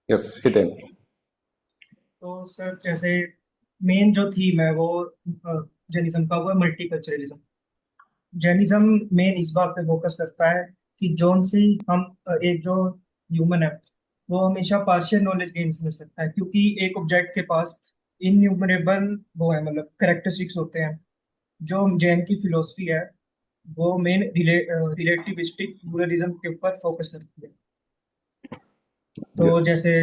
Yes Hiten. तो sir जैसे main जो थीम है वो जैनिज्म का वो है मल्टीकल्चरलिज्म। जैनिज्म मेन इस बात पे फोकस करता है कि जोन से हम एक जो ह्यूमन है वो हमेशा पार्शियल नॉलेज गेन कर सकता है, क्योंकि एक ऑब्जेक्ट के पास इन्यूमरेबल वो है मतलब करेक्टरिस्टिक्स होते हैं। जो जैन की फिलोसफी है वो मेन रिलेटिविस्टिक प्लूरलिज्म के ऊपर फोकस करती है। तो यस। जैसे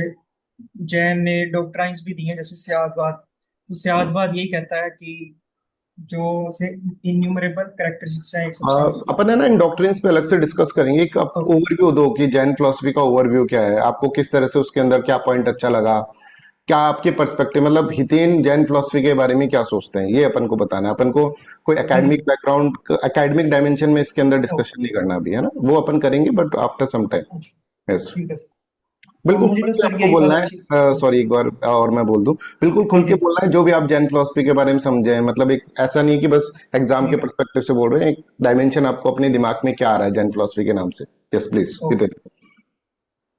जैन ने डॉक्ट्राइन्स भी दी हैं जैसे स्यादवाद। तो स्यादवाद यही कहता है कि जो से इन्यूमरेबल करेक्टरिस्टिक्स हैं एक सब्सटेंस की। अपन है ना इन डॉक्ट्रिन्स पे अलग से डिस्कस करेंगे। एक आप ओके। ओवरव्यू दो कि जैन फिलोसफी का ओवरव्यू क्या है, आपको किस तरह से उसके अंदर क्या पॉइंट अच्छा लगा, क्या आपके पर्सपेक्टिव, मतलब हितेन जैन फिलोसफी के बारे में क्या सोचते हैं, ये अपन को बताना है। अपन को कोई एकेडमिक हम्म। बैकग्राउंड, एकेडमिक डायमेंशन में इसके अंदर डिस्कशन ओके। नहीं करना अभी, है ना, वो अपन करेंगे but after some time. Yes. ठीक है सर। तो बिल्कुल मुझे खुल तो के सर आपको यही बात बोलना अच्छी। है, सॉरी एक बार और मैं बोल दूं, बिल्कुल हाँ खुल के जी। बोलना है जो भी आप जैन फिलोसफी के बारे में समझे हैं। मतलब एक ऐसा नहीं कि बस एग्जाम के ठीक है। पर्सपेक्टिव से बोल रहे हैं, एक डायमेंशन आपको अपने दिमाग में क्या आ रहा है जैन फिलोसफी के नाम से। Yes please okay. Hiten.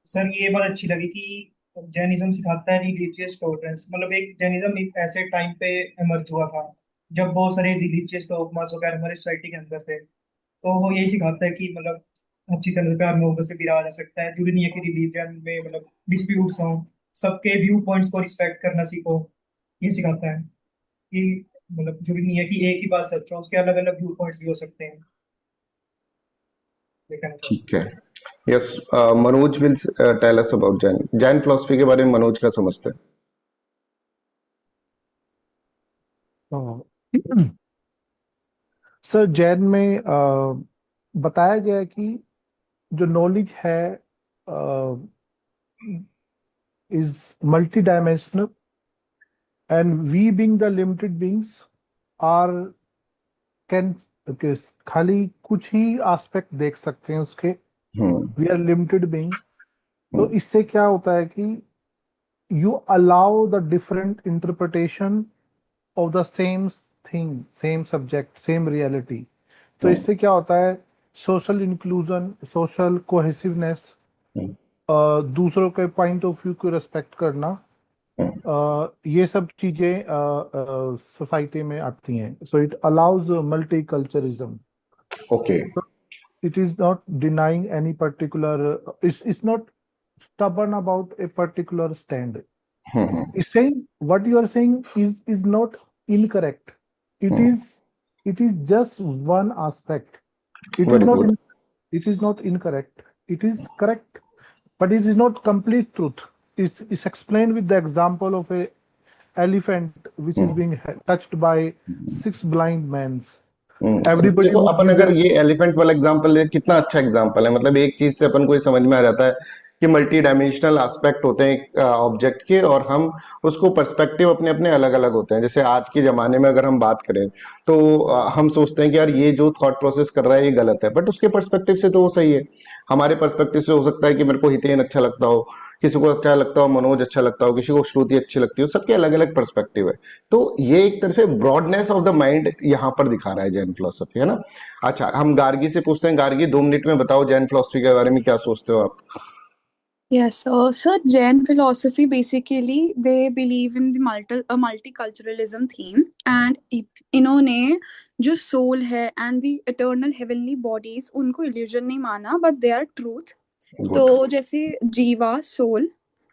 Sir ये बात अच्छी लगी कि जैनिज्म सिखाता है रिलीजियस टॉलरेंस। मतलब एक जैनिज्म एक ऐसे टाइम पे इमर्ज हुआ था जब बहुत सारे रिलीजियस डॉगमास वगैरह हमारे सोसाइटी के अंदर थे। तो वो यही सिखाता है कि मतलब अच्छी तरह से प्यार मोहब्बत से गिरा जा सकता है। जरूरी नहीं है कि रिलीजन में मतलब डिस्प्यूट्स हों। सबके व्यू पॉइंट्स को रिस्पेक्ट करना सीखो। ये सिखाता है कि मतलब जरूरी नहीं है कि एक ही बात सच हो, उसके अलग अलग व्यू पॉइंट्स भी हो सकते हैं। ये कहना चाहता ठीक है। Yes. Manoj will tell us about Jain Jain philosophy के बारे में। मनोज का समझते हैं। तो सर जैन में बताया गया है कि जो नॉलेज है is multi dimensional and we being the limited beings are can खाली कुछ ही एस्पेक्ट देख सकते हैं उसके। Hmm. We are limited being. तो हम्म। इससे क्या होता है कि you allow the different interpretation of the same thing, same subject, same reality. तो हम्म। इससे क्या होता है, social inclusion, social cohesiveness, hmm. दूसरों के पॉइंट ऑफ व्यू को रिस्पेक्ट करना, हम्म। ये सब चीजें सोसाइटी में आती हैं। So it allows multiculturalism. Okay. It is not denying any particular, it's not stubborn about a particular stand. Hmm. It's saying what you are saying is not incorrect. It hmm. is it is just one aspect. It is very not good. it is not incorrect. It is correct, but it is not complete truth. It's explained with the example of a elephant which is being touched by six blind men. Everybody देखो would upon give अगर a ये elephant वाला example ले, कितना अच्छा example है। मतलब एक चीज से अपन को ये समझ में आ जाता है कि मल्टी डायमेंशनल एस्पेक्ट होते हैं ऑब्जेक्ट के, और हम उसको पर्सपेक्टिव अपने अपने अलग अलग होते हैं। जैसे आज के जमाने में अगर हम बात करें तो हम सोचते हैं कि यार ये जो थॉट प्रोसेस कर रहा है ये गलत है, बट उसके पर्सपेक्टिव से तो वो सही है। हमारे पर्सपेक्टिव से हो सकता है कि मेरे को हितेन अच्छा लगता हो, किसी को अच्छा लगता हो मनोज अच्छा लगता हो, किसी को श्रुति अच्छी लगती हो, सबके अलग अलग पर्सपेक्टिव है। तो ये एक तरह से ब्रॉडनेस ऑफ द माइंड यहाँ पर दिखा रहा है जैन फिलोसफी, है ना। अच्छा हम गार्गी से पूछते हैं। गार्गी 2 मिनट में बताओ जैन फिलोसफी के बारे में क्या सोचते हो आप। Yes, so Jain philosophy basically they believe in the multiculturalism theme and इन्होंने जो soul है and the eternal heavenly bodies उनको illusion नहीं माना but they are truth। Good. तो जैसे जीवा soul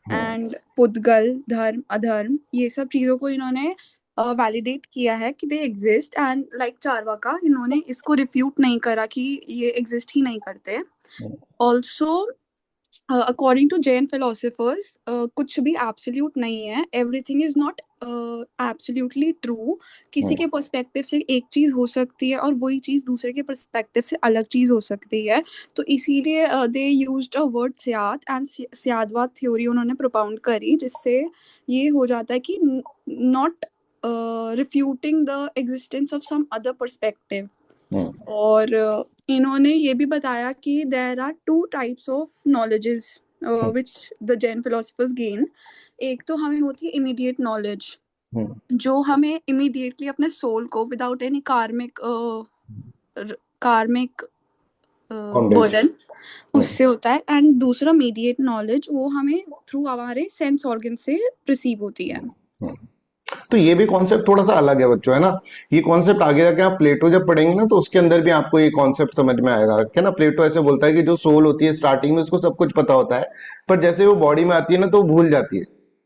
and पुद्गल धर्म अधर्म ये सब चीजों को इन्होंने वैलिडेट किया है कि they exist and like Charvaka इन्होंने इसको रिफ्यूट नहीं करा कि ये एग्जिस्ट ही नहीं करते। Also according to Jain philosophers कुछ भी एब्सोल्यूट नहीं है, everything is not absolutely true. किसी के पर्सपेक्टिव से एक चीज हो सकती है और वही चीज दूसरे के पर्सपेक्टिव से अलग चीज हो सकती है। तो इसीलिए they used a word syad and Syadvada theory उन्होंने प्रोपाउंड करी, जिससे ये हो जाता है कि not refuting the existence of some other perspective. और इन्होंने ये भी बताया कि there are two types of knowledges which the Jain philosophers gain. एक तो हमें होती है इमीडिएट नॉलेज, जो हमें इमीडिएटली अपने सोल को विदाउट एनी कार्मिक कार्मिक बॉन्डेज। बर्डन उससे होता है, एंड दूसरा मीडिएट नॉलेज वो हमें थ्रू हमारे सेंस ऑर्गन से रिसीव होती है। तो ये भी कॉन्सेप्ट थोड़ा सा अलग है बच्चों, है ना। ये कॉन्सेप्ट आगे जाके आप प्लेटो जब पढ़ेंगे ना तो उसके अंदर भी आपको ये कॉन्सेप्ट समझ में आएगा, क्या ना। प्लेटो ऐसे बोलता है कि जो सोल होती है स्टार्टिंग में उसको सब कुछ पता होता है, पर जैसे वो बॉडी में आती है ना तो वो भूल जाती है।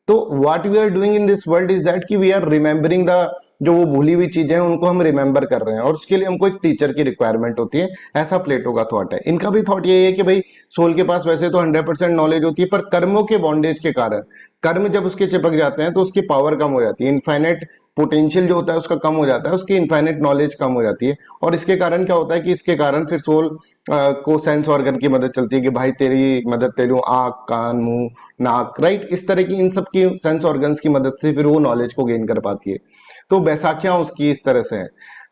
तो what we are doing in this world is that कि वी आर रिमेम्बरिंग द, जो वो भूली हुई चीजें हैं उनको हम रिमेम्बर कर रहे हैं, और उसके लिए हमको एक टीचर की रिक्वायरमेंट होती है। ऐसा प्लेटो का थॉट है। इनका भी थॉट यही है कि भाई सोल के पास वैसे तो 100% नॉलेज होती है, पर कर्मों के बॉन्डेज के कारण, कर्म जब उसके चिपक जाते हैं तो उसकी पावर कम हो जाती है, इनफाइनाइट पोटेंशियल जो होता है उसका कम हो जाता है, उसकी इनफाइनाइट नॉलेज कम हो जाती है। और इसके कारण क्या होता है कि इसके कारण फिर सोल को सेंस ऑर्गन की मदद चलती है कि भाई तेरी मदद ले लूं, आंख, कान, मुंह, नाक, राइट, इस तरह की इन सब की सेंस ऑर्गन्स की मदद से फिर वो नॉलेज को गेन कर पाती है। तो बैसाखियां उसकी इस तरह से है।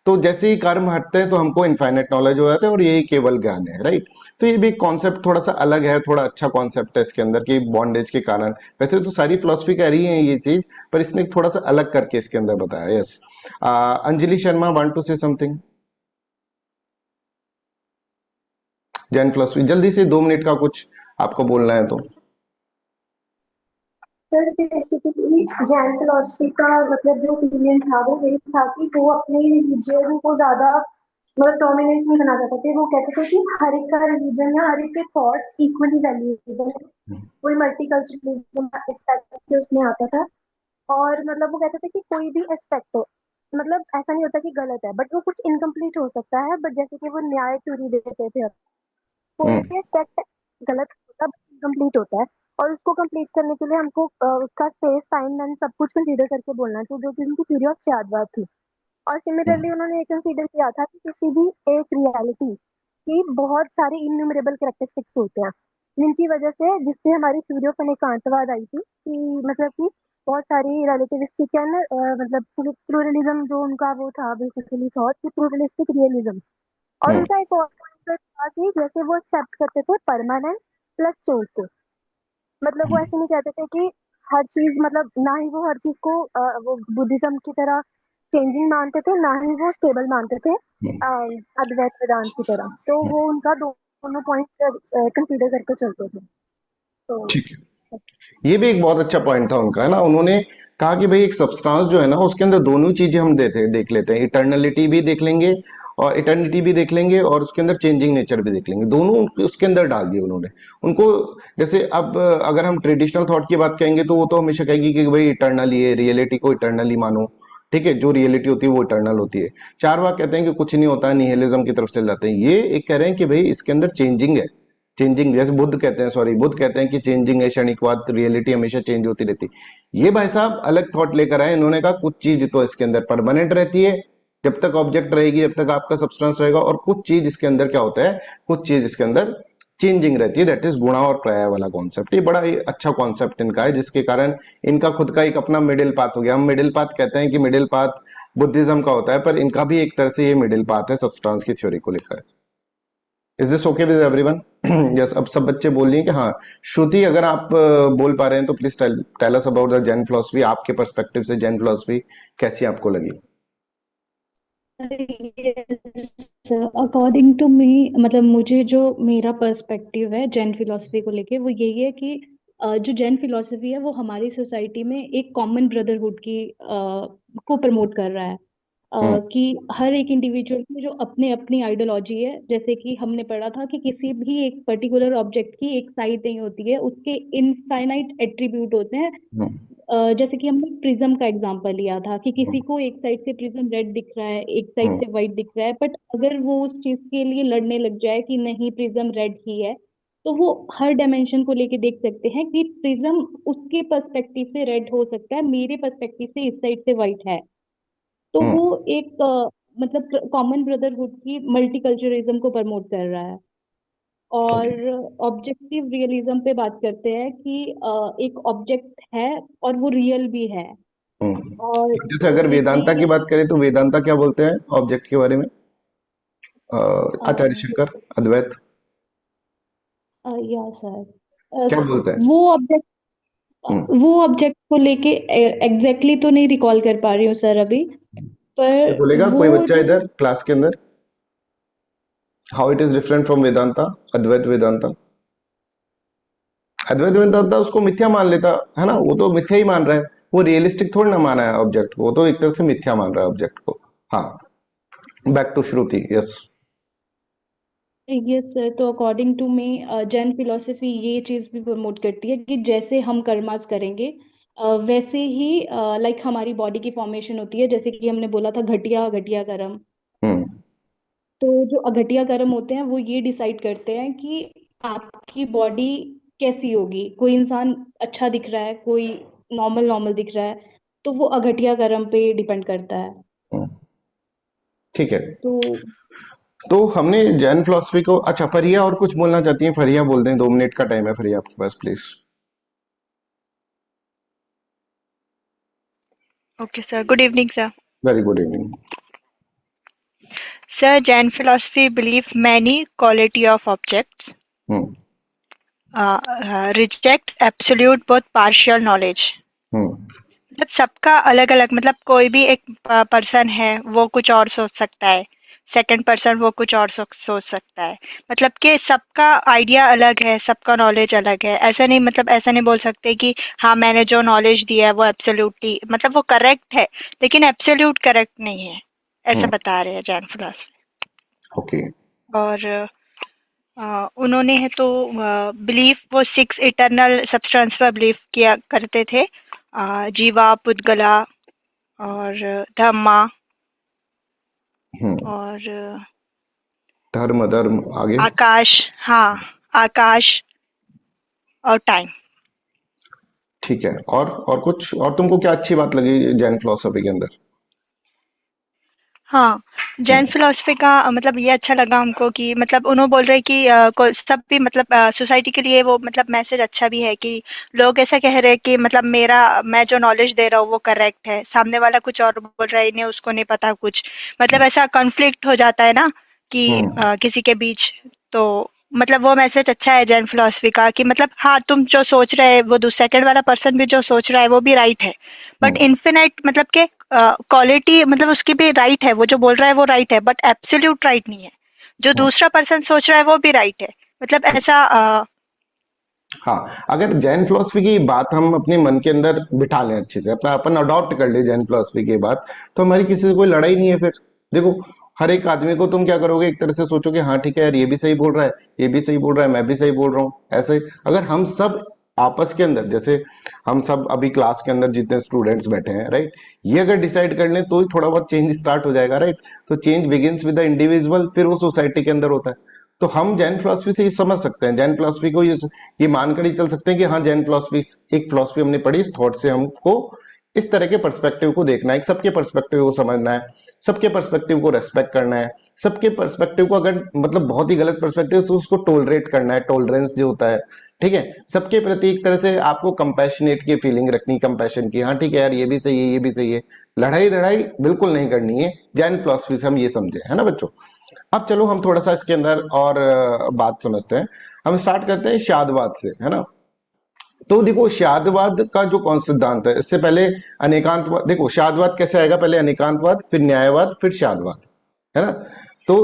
तो जैसे ही कर्म हटते हैं तो हमको इनफाइनाइट नॉलेज हो जाता है और यही केवल ज्ञान है, राइट। तो ये भी कॉन्सेप्ट थोड़ा सा अलग है, थोड़ा अच्छा कॉन्सेप्ट है इसके अंदर कि बॉन्डेज के कारण। वैसे तो सारी फिलोसफी कह रही है ये चीज, पर इसने थोड़ा सा अलग करके इसके अंदर बताया। Yes, Anjali Sharma want to say something. Jain philosophy जल्दी से 2 मिनट का कुछ आपको बोलना है तो। सर बेसिकली जैन फिलोसफी का मतलब जो ओपिनियन था वो यही था कि वो अपने रिलीजन को ज्यादा मतलब डोमिनेट नहीं करना चाहते थे। वो कहते थे कि हर एक का रिलीजन या हर एक के थॉट्स इक्वली वैल्यूएबल है। कोई मल्टीकल्चरलिज्म एस्पेक्ट उसमें आता था। और मतलब वो कहते थे कि कोई भी एस्पेक्ट हो, मतलब ऐसा नहीं होता कि गलत है, बट वो कुछ इनकम्प्लीट हो सकता है। बट जैसे कि वो न्याय थ्योरी देते थे, कोई हम्म भी एस्पेक्ट गलत होता है कंप्लीट होता है। और उसको कंप्लीट करने के लिए हमको उसका स्पेस टाइम एंड सब कुछ कंसीडर करके बोलना चाहिए, जो कि उनकी थ्योरी ऑफ त्यागवाद थी। और सिमिलरली उन्होंने ये कंसीडर किया था कि किसी भी एक रियलिटी की बहुत सारे इन्यूमरेबल कैरेक्टरिस्टिक्स होते हैं, जिनकी वजह से जिससे हमारी थ्योरी ऑफ अनेकांतवाद आई थी कि मतलब कि बहुत सारी रिलेटिविस्टिक एंड मतलब प्लूरलिज्म जो उनका वो था बेसिकली थॉट कि प्लूरलिस्टिक रियलिज्म। और हम्म उनका एक और point था कि जैसे वो एक्सेप्ट करते थे परमानेंट प्लस चेंज को। मतलब वो ऐसे नहीं कहते थे कि हर चीज मतलब ना ही वो हर चीज को वो बुद्धिज्म की तरह चेंजिंग मानते थे, ना ही वो स्टेबल मानते थे हम्म। अद्वैत वेदांत की तरह। तो वो उनका दोनों पॉइंट कंसीडर करके चलते थे। तो ठीक है, ये भी एक बहुत अच्छा पॉइंट था उनका, है ना। उन्होंने कहा कि भाई एक सब्सटेंस जो है ना उसके अंदर दोनों चीजें हम देख लेते हैं, इटर्नलिटी भी देख लेंगे और इटर्निटी भी देख लेंगे, और उसके अंदर चेंजिंग नेचर भी देख लेंगे, दोनों उसके अंदर डाल दिए उन्होंने उनको। जैसे अब अगर हम ट्रेडिशनल थॉट की बात कहेंगे तो वो तो हमेशा कहेगी कि भाई इटर्नली है, रियलिटी को इटर्नली मानो, ठीक है, जो रियलिटी होती है वो इटर्नल होती है। चार वाक कहते हैं कि कुछ नहीं होता है, निहिलिज्म की तरफ चले जाते हैं। ये एक कह रहे हैं कि भाई इसके अंदर चेंजिंग है, चेंजिंग, जैसे बुद्ध कहते हैं, सॉरी, बुद्ध कहते हैं कि चेंजिंग है, क्षणिकवाद, रियलिटी हमेशा चेंज होती रहती है। ये भाई साहब अलग थॉट लेकर आए। इन्होंने कहा कुछ चीज तो इसके अंदर परमानेंट रहती है, जब तक ऑब्जेक्ट रहेगी, जब तक आपका सब्सटेंस रहेगा, और कुछ चीज इसके अंदर क्या होता है, कुछ चीज इसके अंदर चेंजिंग रहती है, दैट इज गुणा और प्रया वाला कॉन्सेप्ट। ये बड़ा ही अच्छा कॉन्सेप्ट इनका है, जिसके कारण इनका खुद का एक अपना मिडिल पाथ हो गया। हम मिडिल पाथ कहते हैं कि मिडिल पाथ बुद्धिज्म का होता है, पर इनका भी एक तरह से ये मिडिल पाथ है सब्सटेंस की थ्योरी को लेकर। Is this okay with everyone? Yes, अब सब बच्चे बोल रही हैं कि हाँ। श्रुति, अगर आप बोल पा रहे हैं तो please tell us about the Jain philosophy. आपके पर्सपेक्टिव से जैन फिलोसफी कैसी आपको लगी? अकॉर्डिंग टू मी, मतलब मुझे जो मेरा पर्सपेक्टिव है जैन फिलॉसफी को लेके वो यही है कि जो जैन फिलॉसफी है वो हमारी सोसाइटी में एक कॉमन ब्रदरहुड की को प्रमोट कर रहा है। हम्म कि हर एक इंडिविजुअल की जो अपने अपनी आइडियोलॉजी है, जैसे कि हमने पढ़ा था कि किसी भी एक पर्टिकुलर ऑब्जेक्ट की एक साइड नहीं होती है, उसके इनफाइनाइट एट्रीब्यूट होते हैं। हम्म जैसे कि हमने प्रिज्म का एग्जांपल लिया था कि किसी को एक साइड से प्रिज्म रेड दिख रहा है, एक साइड हम्म से व्हाइट दिख रहा है, बट अगर वो उस चीज के लिए लड़ने लग जाए कि नहीं प्रिज्म रेड ही है, तो वो हर डायमेंशन को लेके देख सकते हैं कि प्रिज्म उसके पर्सपेक्टिव से रेड हो सकता है, मेरे पर्सपेक्टिव से इस साइड से व्हाइट है। तो हम्म। वो एक मतलब कॉमन ब्रदरहुड की मल्टीकल्चरलिज्म को प्रमोट कर रहा है। और Okay. ऑब्जेक्टिव रियलिज्म पे बात करते हैं कि एक ऑब्जेक्ट है और वो रियल भी है। और जैसे अगर एक वेदांता की रियल, बात करें तो वेदांता क्या बोलते हैं ऑब्जेक्ट के बारे में? आचार्य शंकर, अद्वैत या सर, क्या बोलते हैं? वो ऑब्जेक्ट हम्म वो ऑब्जेक्ट को लेके एग्जैक्टली तो नहीं रिकॉल कर पा रही हूँ सर अभी, ये पर बोलेगा वो कोई बच्चा जो इधर क्लास के अंदर? How it is different from Vedanta, Advaita Vedanta? Advaita Vedanta उसको मिथ्या मान लेता है ना, वो तो मिथ्या ही मान रहा है, वो रियलिस्टिक थोड़ी ना माना है ऑब्जेक्ट को, वो तो एक तरह से मिथ्या मान रहा है ऑब्जेक्ट को। हाँ, back to Shruti, yes. Yes sir, तो according to me Jain philosophy ये चीज भी प्रमोट करती है कि जैसे हम कर्मास करेंगे वैसे ही लाइक हमारी बॉडी की फॉर्मेशन होती है। जैसे कि हमने बोला था घटिया घटिया कर्म, हम्म। तो जो अघटिया कर्म होते हैं वो ये डिसाइड करते हैं कि आपकी बॉडी कैसी होगी। कोई इंसान अच्छा दिख रहा है, कोई नॉर्मल नॉर्मल दिख रहा है, तो वो अघटिया कर्म पे डिपेंड करता है। हम्म, ठीक है। तो तो हमने जैन फिलोसफी को, अच्छा फरिया और कुछ बोलना चाहती हैं? फरिया बोल दें, 2 मिनट का टाइम है फरिया आपके पास, please. Okay, sir. Good evening, sir. Very good evening. Sir, Jain philosophy believe many quality of objects, hmm. reject absolute both partial knowledge. Hmm. मतलब सबका अलग अलग, मतलब कोई भी एक पर्सन है वो कुछ और सोच सकता है, सेकंड पर्सन वो कुछ और सोच सकता है। मतलब कि सबका आइडिया अलग है, सबका नॉलेज अलग है। ऐसा नहीं, मतलब ऐसा नहीं बोल सकते कि हाँ मैंने जो नॉलेज दिया है वो एब्सोल्युटली, मतलब वो करेक्ट है लेकिन एब्सोल्यूट करेक्ट नहीं है, ऐसा हम्म। बता रहे हैं जैन फिलोसफी। ओके। और उन्होंने है तो बिलीफ वो 6 इटरनल सब्सटेंस पर बिलीव किया करते थे, जीवा, पुद्गला और धम्मा हम्म। और धर्म, धर्म आगे। आकाश। हाँ, आकाश और टाइम। ठीक है, और कुछ, और तुमको क्या अच्छी बात लगी जैन फिलोसफी के अंदर? हाँ, जैन हम्म। फिलॉसफी का मतलब ये अच्छा लगा हमको कि मतलब उन्होंने बोल रहे कि सब भी मतलब सोसाइटी के लिए वो मतलब मैसेज अच्छा भी है कि लोग ऐसा कह रहे हैं कि मतलब मेरा, मैं जो नॉलेज दे रहा हूँ वो करेक्ट है, सामने वाला कुछ और बोल रहा है, इन्हें उसको नहीं पता कुछ, मतलब ऐसा कॉन्फ्लिक्ट हो जाता है ना कि हम्म। किसी के बीच। तो मतलब वो मैसेज अच्छा है जैन फिलॉसफी का कि मतलब हाँ तुम जो सोच रहे हैं वो सेकंड वाला पर्सन भी जो सोच रहा है वो भी राइट है, बट हम्म। इन्फिनाइट मतलब के क्वालिटी, मतलब उसकी भी राइट है, वो जो बोल रहा है वो राइट है बट एब्सोल्यूट राइट नहीं है। जो हम्म। दूसरा पर्सन सोच रहा है वो भी राइट है, मतलब ऐसा हाँ, अगर जैन फिलोसफी की बात हम अपने मन के अंदर बिठा लें अच्छे से, अपना अपन अडॉप्ट कर ले जैन फिलोसफी की बात, तो हमारी किसी से कोई लड़ाई नहीं है फिर। देखो, हर एक आदमी को तुम क्या करोगे, एक तरह से सोचोगे हाँ ठीक है यार, ये भी सही बोल रहा है, ये भी सही बोल रहा है, मैं भी सही बोल रहा हूँ। ऐसे अगर हम सब आपस के अंदर, जैसे हम सब अभी क्लास के अंदर जितने स्टूडेंट्स बैठे हैं, राइट, ये अगर डिसाइड कर लें तो ही थोड़ा बहुत चेंज स्टार्ट हो जाएगा, राइट। तो change begins with the individual, फिर वो सोसाइटी के अंदर होता है। तो हम जैन फिलोसफी से ये समझ सकते हैं, जैन फिलोसफी को ये मानकर ही चल सकते हैं कि हाँ जैन फिलोसफी एक फिलोसफी हमने पढ़ी, इस थॉट से हमको इस तरह के पर्सपेक्टिव को देखना है, सबके पर्सपेक्टिव को समझना है, सबके पर्सपेक्टिव को रेस्पेक्ट करना है, सबके पर्सपेक्टिव को अगर मतलब बहुत ही गलत पर्सपेक्टिव से उसको टोलरेट करना है, टॉलरेंस जो होता है, ठीक है। सबके प्रति एक तरह से आपको कंपैशनेट की फीलिंग रखनी, कंपैशन की, हाँ ठीक है यार ये भी सही है, ये भी सही है। लड़ाई लड़ाई बिल्कुल नहीं करनी है, जैन फिलोसफी से हम ये समझे, है ना बच्चों। अब चलो हम थोड़ा सा इसके अंदर और बात समझते हैं। हम स्टार्ट करते हैं शादवाद से, है ना। तो देखो शादवाद का जो कौन सिद्धांत है, इससे पहले अनेकांतवाद, देखो शादवाद कैसे आएगा, पहले अनेकांतवाद, फिर न्यायवाद, फिर शादवाद, है ना। तो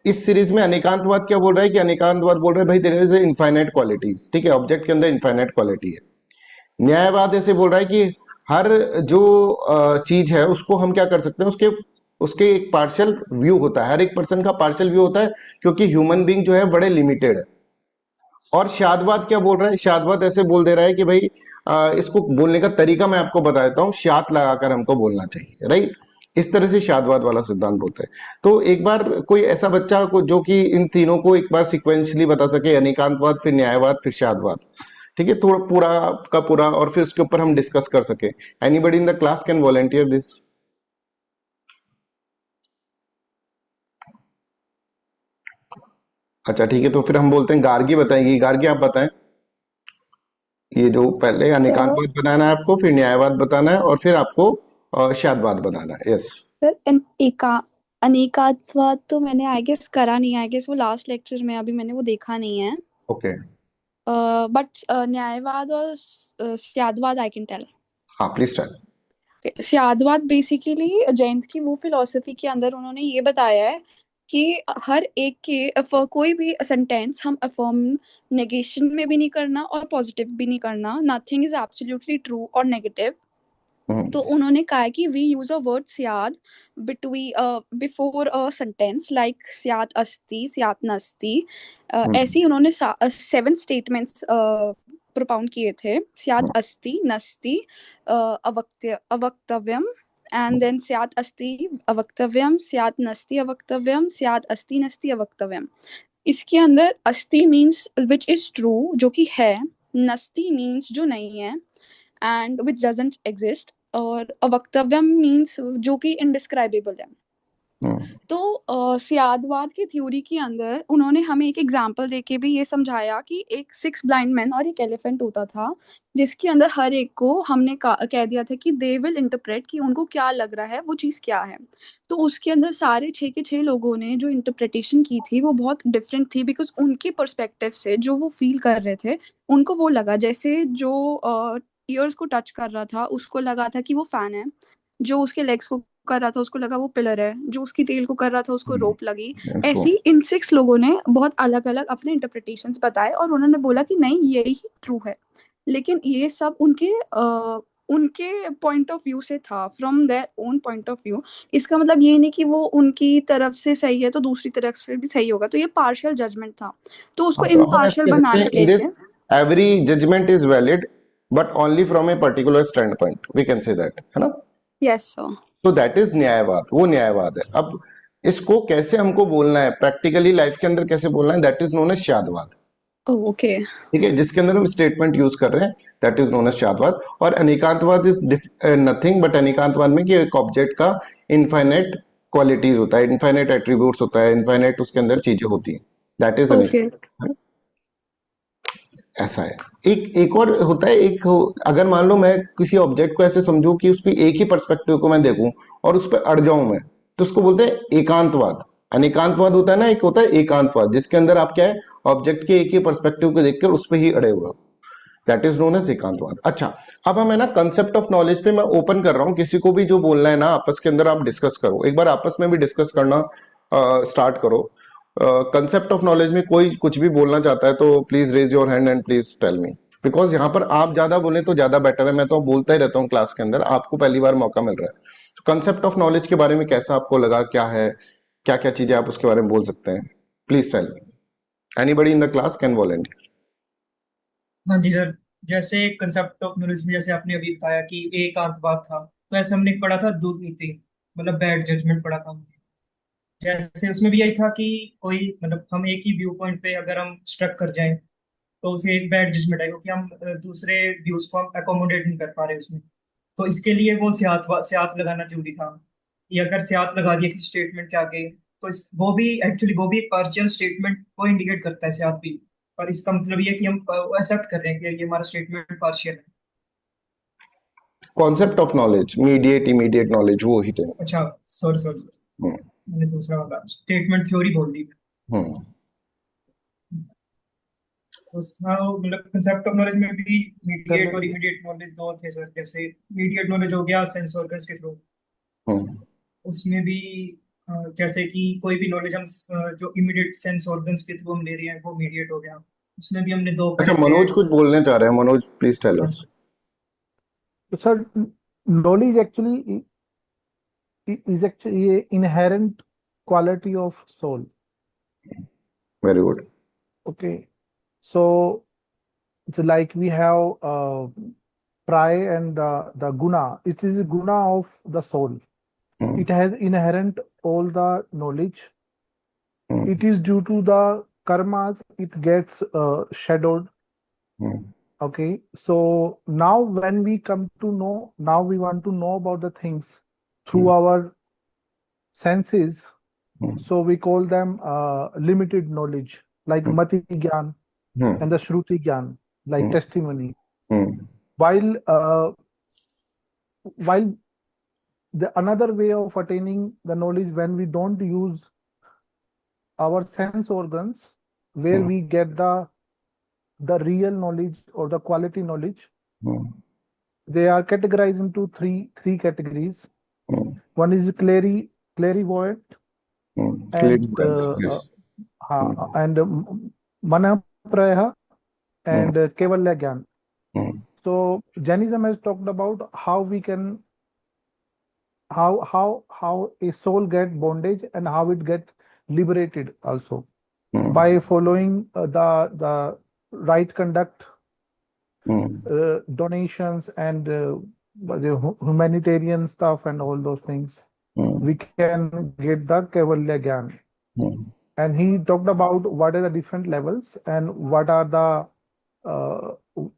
इस सीरीज में अनेकांतवाद क्या बोल रहा है कि अनेकांतवाद बोल रहा है भाई देयर इज इनफाइनाइट क्वालिटीज, ठीक है, ऑब्जेक्ट के अंदर इनफाइनाइट क्वालिटी है। न्यायवाद ऐसे बोल रहा है कि हर जो चीज है उसको हम क्या कर सकते हैं, उसके उसके एक पार्शियल व्यू होता है, हर एक पर्सन का पार्शियल व्यू होता है, क्योंकि ह्यूमन बीइंग जो है बड़े लिमिटेड है। और शादवाद क्या बोल रहा है, शादवाद ऐसे बोल दे रहा है कि भाई इसको बोलने का तरीका मैं आपको बता देता हूँ, शात लगाकर हमको बोलना चाहिए, राइट। इस तरह से शादवाद वाला सिद्धांत बोलते हैं। तो एक बार कोई ऐसा बच्चा को जो कि इन तीनों को एक बार सिक्वेंशली बता सके, अनेकांतवाद, फिर न्यायवाद, फिर शादवाद, ठीक है, थोड़ा पूरा का पूरा, और फिर उसके ऊपर हम डिस्कस कर सके। Anybody in the class can volunteer this? अच्छा ठीक है, तो फिर हम बोलते हैं गार्गी बताएंगी। गार्गी आप बताएं, ये जो पहले सर अनेकांतवाद बनाना है आपको, फिर न्यायवाद बताना है, और फिर आपको शादवाद बनाना है, यस। सर एका अनेकात्वाद तो मैंने आई गेस करा नहीं, आई गेस वो लास्ट लेक्चर में, अभी मैंने वो देखा नहीं है। ओके। बट न्यायवाद और स्यादवाद आई कैन टेल। हाँ प्लीज टेल। स्यादवाद बेसिकली जैन्स की वो फिलॉसफी के अंदर उन्होंने ये बताया है कि हर एक के कोई भी सेंटेंस हम अफर्म नेगेशन में भी नहीं करना और पॉजिटिव भी नहीं करना, नथिंग इज एब्सोल्युटली ट्रू और नेगेटिव। तो उन्होंने कहा है कि we use a word syad before a sentence, like syat asti, स्यात् नस्ति। ऐसे ही उन्होंने 7 स्टेटमेंट्स प्रोपाउंड किए थे, स्यात् अस्ति, नस्ति, अवक्तव्यम, एंड देन स्यात् अस्ति अवक्तव्यम, स्यात् नस्ति अवक्तव्यम, स्यात् अस्ति नस्ति अवक्तव्यम। इसके अंदर अस्ति मीन्स विच इज ट्रू, जो कि है, नस्ति मीन्स जो नहीं है, एंड विच डजंट एग्जिस्ट, और अवक्तव्यम मीन्स जो कि इनडिस्क्राइबेबल है। तो सियादवाद की थ्योरी के अंदर उन्होंने हमें एक एग्जाम्पल देके भी ये समझाया कि एक 6 ब्लाइंड मैन और एक एलिफेंट होता था, जिसके अंदर हर एक को हमने कह दिया था कि दे विल इंटरप्रेट कि उनको क्या लग रहा है, वो चीज़ क्या है। तो उसके अंदर सारे 6 के 6 लोगों ने जो इंटरप्रिटेशन की थी वो बहुत डिफरेंट थी, बिकॉज उनके पर्सपेक्टिव से जो वो फील कर रहे थे उनको वो लगा, जैसे जो ईयर्स को टच कर रहा था उसको लगा था कि वो फैन है, जो उसके लेग्स को कर रहा था उसको लगा वो पिलर है, जो उसकी टेल को कर रहा था उसको रोप लगी। ऐसी इन 6 लोगों ने बहुत अलग अलग अपने इंटरप्रिटेशंस बताए और उन्होंने बोला कि नहीं यही ट्रू है, लेकिन ये सब उनके पॉइंट ऑफ व्यू से था, from their own point of view. इसका मतलब ये नहीं कि वो उनकी तरफ से सही है तो दूसरी तरफ से भी सही होगा, तो ये पार्शियल जजमेंट था, तो उसको तो अपन ऐसे इम्पार्शियल कह सकते बनाने हैं के इन दिस लिए। Every judgment is valid but only from a particular standpoint, we can say that, है ना? Yes sir. तो दैट इज न्यायवाद, वो न्यायवाद है। अब इसको कैसे हमको बोलना है प्रैक्टिकली लाइफ के अंदर, कैसे बोलना है, that is known as Shadvada. Okay. ठीक है, जिसके अंदर हम स्टेटमेंट यूज कर रहे हैं दैट इज नोन एज शादवाद। और अनेकांतवाद इज नथिंग बट अनेकांतवाद में कि एक ऑब्जेक्ट का इनफाइनाइट क्वालिटीज होता है, इनफाइनाइट एट्रीब्यूट्स होता है, इनफाइनाइट उसके अंदर चीजें होती हैं, दैट इज ओके। अनेकांतवाद। ऐसा है। एक और होता है, अगर मान लो मैं किसी ऑब्जेक्ट को ऐसे समझूं कि उसकी एक ही पर्सपेक्टिव को मैं देखूं और उस पर अड़ जाऊं मैं, तो उसको बोलते हैं एकांतवाद। अनेकांतवाद होता है ना, एक होता है एकांतवाद जिसके अंदर आप क्या है, ऑब्जेक्ट के एक ही पर्सपेक्टिव को देखकर उस पर ही अड़े हुए हो, दैट इज नोन एज एकांतवाद। अच्छा, अब हम है ना कंसेप्ट ऑफ नॉलेज पे मैं ओपन कर रहा हूं, किसी को भी जो बोलना है ना आपस के अंदर आप डिस्कस करो, एक बार आपस में भी डिस्कस करना स्टार्ट करो। कंसेप्ट ऑफ नॉलेज में कोई कुछ भी बोलना चाहता है तो please raise your hand and please tell me, because यहाँ पर आप ज्यादा बोले तो ज्यादा बेटर है, मैं तो बोलता ही रहता हूँ क्लास के अंदर, आपको पहली बार मौका मिल रहा है। तो कंसेप्ट ऑफ नॉलेज के बारे में कैसा आपको लगा, क्या है, क्या क्या चीजें आप उसके बारे में बोल सकते हैं, please tell me, anybody in the class can volunteer. हाँ जी सर, जैसे कंसेप्ट ऑफ नॉलेज में जैसे आपने अभी बताया कि एकांतवाद था, तो ऐसे हमने पढ़ा था दुर्नीति, मतलब बैड जजमेंट पढ़ा था हमने। जैसे उसमें भी यही था कि कोई मतलब हम एक ही व्यू पॉइंट पे अगर हम स्ट्रक कर जाएं तो उसे एक बैड जजमेंट है, क्योंकि हम दूसरे व्यूज को हम अकोमोडेट नहीं कर पा रहे उसमें। तो इसके लिए वो स्यात लगाना जरूरी था। ये अगर स्यात लगा दिया किसी स्टेटमेंट के आगे, तो वो भी एक्चुअली वो भी एक पार्शियल स्टेटमेंट को इंडिकेट करता है स्यात भी। पर इसका मतलब ये है कि हम एक्सेप्ट कर रहे हैं कि ये हमारा स्टेटमेंट पार्शियल है। Concept of knowledge, mediate immediate knowledge, वो ही थे। अच्छा, सॉरी सॉरी, हम्म, मैंने दूसरा वाला स्टेटमेंट थ्योरी बोल दी। हम्म, उसका मतलब कंसेप्ट ऑफ नॉलेज में भी मीडिएट और चलिए, इमीडिएट नॉलेज दो थे सर। जैसे मीडिएट नॉलेज हो गया सेंस ऑर्गन्स के थ्रू, हम्म। उसमें भी जैसे कि कोई भी नॉलेज हम जो इमीडिएट सेंस ऑर्गन्स के थ्रू हम ले रहे हैं वो मीडिएट हो गया। उसमें भी हमने दो अच्छा, पढ़े थे। मनोज कुछ बोलने चाह रहे हैं, मनोज प्लीज टेल हाँ अस। जी। तो sir, knowledge actually is actually a inherent quality of soul. Very good. Okay, so it's like we have pride and the guna. It is a guna of the soul. It has inherent all the knowledge. It is due to the karmas. It gets shadowed. Okay, so now when we come to know, now we want to know about the things through our senses. So we call them limited knowledge, like mati gyan and the shruti gyan, like testimony. While the another way of attaining the knowledge when we don't use our sense organs, where we get the real knowledge or the quality knowledge, they are categorized into three categories. One is clairvoyant, Leading and branch, yes. and mana praya Hmm. and Kevalya Gyan. Hmm. So Jainism has talked about how we can how a soul get bondage and how it get liberated also Hmm. by following the right conduct, Hmm. donations and the humanitarian stuff and all those things. Hmm. We can get the Kevalya Gyan. Hmm. And he talked about what are the different levels and what are the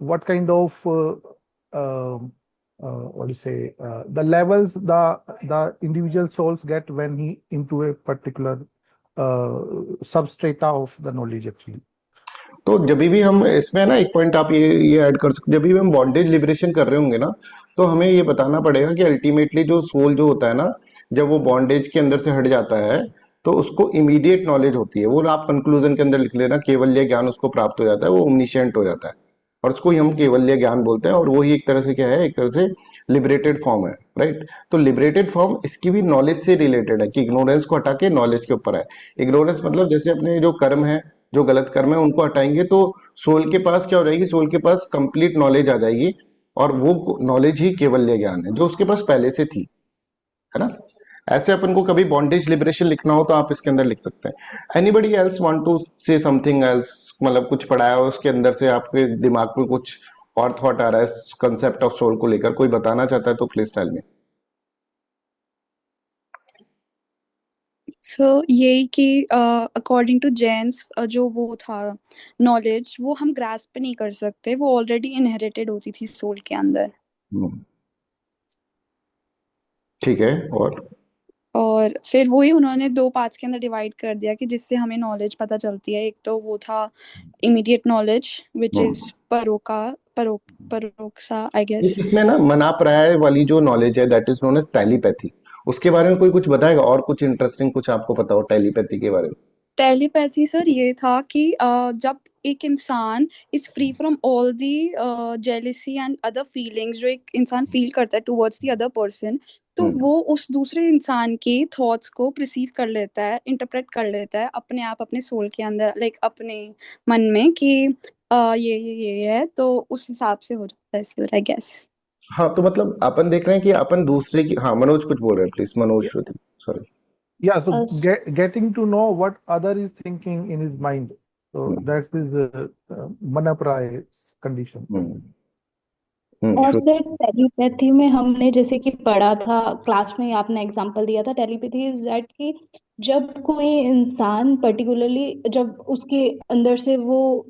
what kind of what do you say the levels the individual souls get when he into a particular substrata of the knowledge actually. तो जब भी हम इसमें ना एक point आप ये add कर सकते, जब भी हम बॉन्डेज लिबरेशन कर रहे होंगे ना, तो हमें ये बताना पड़ेगा कि अल्टीमेटली जो सोल जो होता है ना, जब वो बॉन्डेज के अंदर से हट जाता है तो उसको इमीडिएट नॉलेज होती है, वो आप कंक्लूजन के अंदर लिख लेना, केवल्य ज्ञान उसको प्राप्त हो जाता है, वो ओमनिशेंट हो जाता है, और उसको ही हम केवल्य ज्ञान बोलते हैं, और वही एक तरह से क्या है, एक तरह से लिबरेटेड फॉर्म है, राइट। तो लिबरेटेड फॉर्म इसकी भी नॉलेज से रिलेटेड है कि इग्नोरेंस को हटा के नॉलेज के ऊपर है। इग्नोरेंस मतलब जैसे अपने जो कर्म है, जो गलत कर्म है, उनको हटाएंगे तो सोल के पास क्या हो जाएगी, सोल के पास कंप्लीट नॉलेज आ जाएगी, और वो नॉलेज ही केवल्य ज्ञान है जो उसके पास पहले से थी, है ना। ऐसे अपन को कभी बॉन्डेज लिबरेशन लिखना हो तो आप इसके अंदर लिख सकते हैं। Anybody else want to say something else, मतलब कुछ पढ़ाया हो उसके अंदर से आपके दिमाग में कुछ और थॉट आ रहा है कंसेप्ट ऑफ सोल को लेकर, कोई बताना चाहता है तो प्लीज टेल मी। सो यही कि अकॉर्डिंग टू जैन्स जो वो था नॉलेज वो हम ग्रास्प नहीं कर सकते, वो ऑलरेडी इनहेरिटेड होती थी सोल के अंदर। ठीक है, और फिर वही उन्होंने दो पार्ट्स के अंदर डिवाइड कर दिया कि जिससे हमें नॉलेज पता चलती है। एक तो वो था immediate knowledge which is paroksha I guess. इसमें ना मनाप्राय वाली जो नॉलेज है that is known as telepathy, उसके बारे में कोई कुछ बताएगा और कुछ इंटरेस्टिंग कुछ आपको पता हो टेलीपैथी के बारे में? टेलीपैथी सर ये था कि जब एक इंसान is free from all the jealousy and other feelings जो एक इंसान फील करता है टुवर्ड्स द अदर पर्सन, तो वो उस दूसरे इंसान के थॉट्स को प्रिसीव कर लेता है, इंटरप्रेट कर लेता है अपने आप अपने सोल के अंदर, लाइक अपने मन में कि ये है, तो उस हिसाब से हो जाता है सर आई गेस। हाँ, तो मतलब अपन देख रहे हैं कि अपन दूसरे की, हाँ मनोज कुछ बोल रहे हैं, please Manoj, sorry. Yeah, so Uh, getting to know what other is thinking in his mind. So that is manapraya condition. और सर टेलीपैथी में हमने जैसे कि पढ़ा था क्लास में, आपने एग्जांपल दिया था, टेलीपैथी इज दैट कि जब कोई इंसान पर्टिकुलरली जब उसके अंदर से वो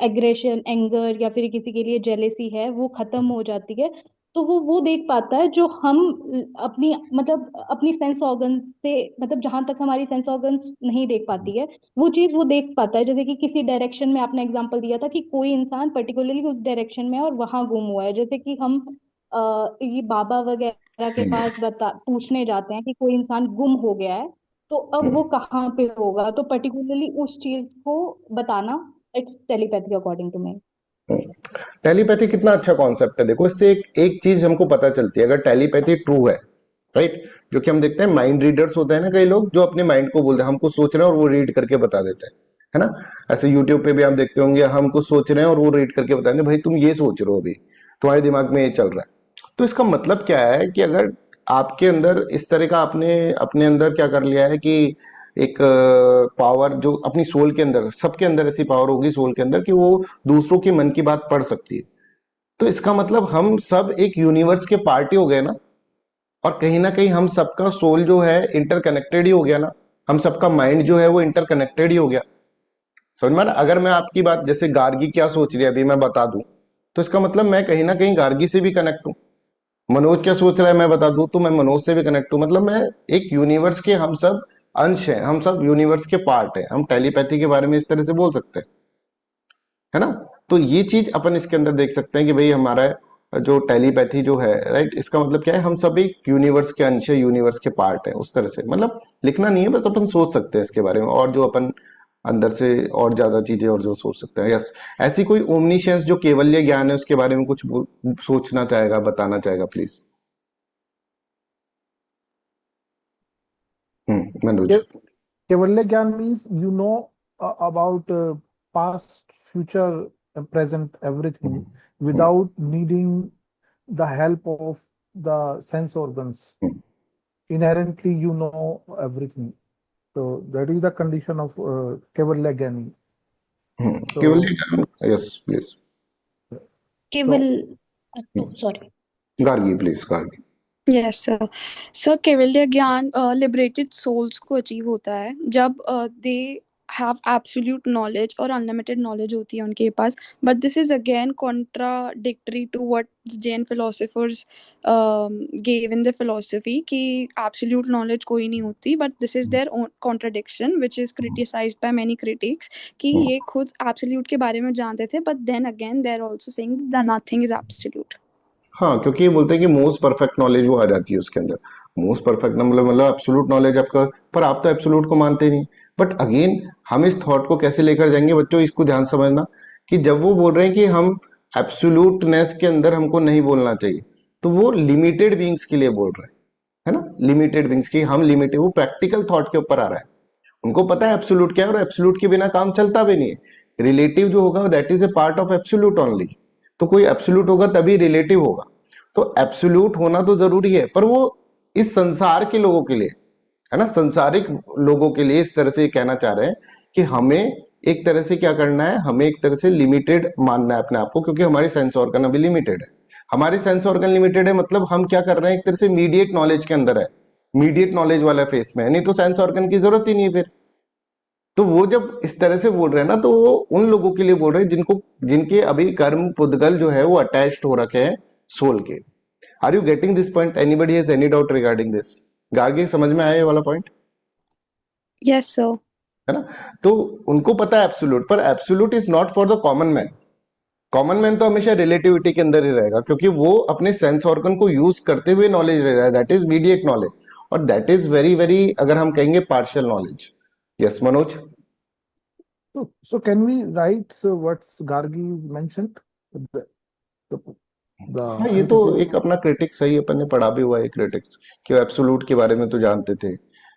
एग्रेशन एंगर या फिर किसी के लिए जेलेसी है वो खत्म हो जाती है, तो वो देख पाता है जो हम अपनी मतलब अपनी सेंस ऑर्गन से, मतलब जहां तक हमारी सेंस ऑर्गन्स नहीं देख पाती है वो चीज वो देख पाता है। जैसे कि किसी डायरेक्शन में आपने एग्जांपल दिया था कि कोई इंसान पर्टिकुलरली उस डायरेक्शन में है और वहां गुम हुआ है, जैसे कि हम ये बाबा वगैरह के पास पूछने जाते हैं कि कोई इंसान गुम हो गया है तो अब वो कहाँ पे होगा, तो पर्टिकुलरली उस चीज को बताना, it's telepathy according to me. Telepathy कितना अच्छा कॉन्सेप्ट है, देखो इससे एक चीज हमको पता चलती है, अगर टेलीपैथी ट्रू है, राइट, जो कि हम देखते हैं माइंड रीडर्स होते हैं ना कई लोग, जो अपने माइंड को बोलते हैं हमको सोच रहे हैं और वो रीड करके बता देते हैं, है ना। ऐसे यूट्यूब पे भी आप देखते होंगे, हम कुछ सोच रहे हैं और वो रीड करके बताएंगे भाई तुम ये सोच रहे हो, अभी तुम्हारे दिमाग में ये चल रहा है। तो इसका मतलब क्या है कि अगर आपके अंदर इस तरह का आपने अपने अंदर क्या कर लिया है कि एक पावर जो अपनी सोल के अंदर, सबके अंदर ऐसी पावर होगी सोल के अंदर कि वो दूसरों के मन की बात पढ़ सकती है, तो इसका मतलब हम सब एक यूनिवर्स के पार्ट ही हो गए ना, और कहीं ना कहीं हम सबका सोल जो है इंटरकनेक्टेड ही हो गया ना, हम सबका माइंड जो है वो इंटरकनेक्टेड ही हो गया। समझ में आ रहा? अगर मैं आपकी बात, जैसे गार्गी क्या सोच रही है अभी मैं बता दूं, तो इसका मतलब मैं कहीं ना कहीं गार्गी से भी कनेक्ट हूं। मनोज क्या सोच रहा है मैं बता दूं तो मैं मनोज से भी कनेक्ट हूं, मतलब मैं एक यूनिवर्स के, हम सब अंश हैं, हम सब यूनिवर्स के पार्ट हैं। हम टेलीपैथी के बारे में इस तरह से बोल सकते हैं, है ना। तो ये चीज अपन इसके अंदर देख सकते हैं कि भाई हमारा जो टेलीपैथी जो है, राइट, इसका मतलब क्या है, हम सब एक यूनिवर्स के अंश है, यूनिवर्स के पार्ट है, उस तरह से। मतलब लिखना नहीं है, बस अपन सोच सकते हैं इसके बारे में, और जो अपन अंदर से और ज्यादा चीजें और जो सोच सकते हैं। यस, ऐसी कोई ओमनीशेंस जो केवल्य ज्ञान है उसके बारे में कुछ सोचना चाहेगा, बताना चाहेगा, please. Manoj. Kevalya Gyan means you know about past, future, present, everything without needing the help of the sense organs. Inherently, you know everything. So that is the condition of Kevalya Gyani. केवल So, yes please केवल sorry Gargi please Gargi yes sir. Sir Kaivalya Gyan liberated souls को achieve होता है जब they have absolute knowledge और unlimited knowledge होती है उनके पास, but this is again contradictory to what Jain philosophers gave in the philosophy कि एब्सोल्यूट नॉलेज कोई नहीं होती, but this is their contradiction which is criticized by many critics कि ये खुद एब्सोल्यूट के बारे में जानते थे, but then again they are also saying that nothing is absolute. हाँ, क्योंकि ये बोलते हैं कि मोस्ट परफेक्ट नॉलेज वो आ जाती है उसके अंदर। मोस्ट परफेक्ट मतलब एब्सोल्यूट नॉलेज आपका, पर आप तो एब्सोल्यूट को मानते नहीं। बट अगेन हम इस थॉट को कैसे लेकर जाएंगे बच्चों, इसको ध्यान समझना कि जब वो बोल रहे हैं कि हम एब्सोल्यूटनेस के अंदर हमको नहीं बोलना चाहिए, तो वो लिमिटेड बीइंग्स के लिए बोल रहे हैं, है ना। लिमिटेड बीइंग्स की हम लिमिटेड, वो प्रैक्टिकल थॉट के ऊपर आ रहा है। उनको पता है एब्सोल्यूट क्या है और एब्सोल्यूट के बिना काम चलता भी नहीं है। रिलेटिव जो होगा that is a part of absolute only. तो कोई एब्सोल्यूट होगा तभी रिलेटिव होगा। तो एब्सोल्यूट होना तो जरूरी है, पर वो इस संसार के लोगों के लिए, है ना, संसारिक लोगों के लिए इस तरह से कहना चाह रहे हैं कि हमें एक तरह से क्या करना है, हमें एक तरह से लिमिटेड मानना है अपने आप को, क्योंकि हमारी सेंस ऑर्गन अभी लिमिटेड है। हमारी सेंस ऑर्गन लिमिटेड है, मतलब हम क्या कर रहे हैं, एक तरह से मीडिएट नॉलेज के अंदर है, मीडिएट नॉलेज वाला फेस में है, नहीं तो सेंस ऑर्गन की जरूरत ही नहीं है फिर। तो वो जब इस तरह से बोल रहे हैं ना, तो वो उन लोगों के लिए बोल रहे हैं जिनको, जिनके अभी कर्म पुद्गल जो है वो अटैच्ड हो रखे हैं सोल के। Are you getting this point? Anybody has any doubt regarding this? Gargi समझ में आया ये वाला पॉइंट, यस सर। है ना। तो उनको पता है एब्सोल्यूट, पर absolute is not for the common man. Common man तो हमेशा रिलेटिविटी के अंदर ही रहेगा, क्योंकि वो अपने सेंस ऑर्गन को यूज करते हुए नॉलेज ले रहा है, दैट इज मीडिएट नॉलेज, और दैट इज वेरी वेरी, अगर हम कहेंगे, partial knowledge. Yes Manoj. so can we write what's Gargi mentioned? The, the, the हाँ, ये तो criticism. एक अपना क्रिटिक्स सही, अपन ने पढ़ा भी हुआ है क्रिटिक्स कि एब्सोल्यूट के बारे में तो जानते थे,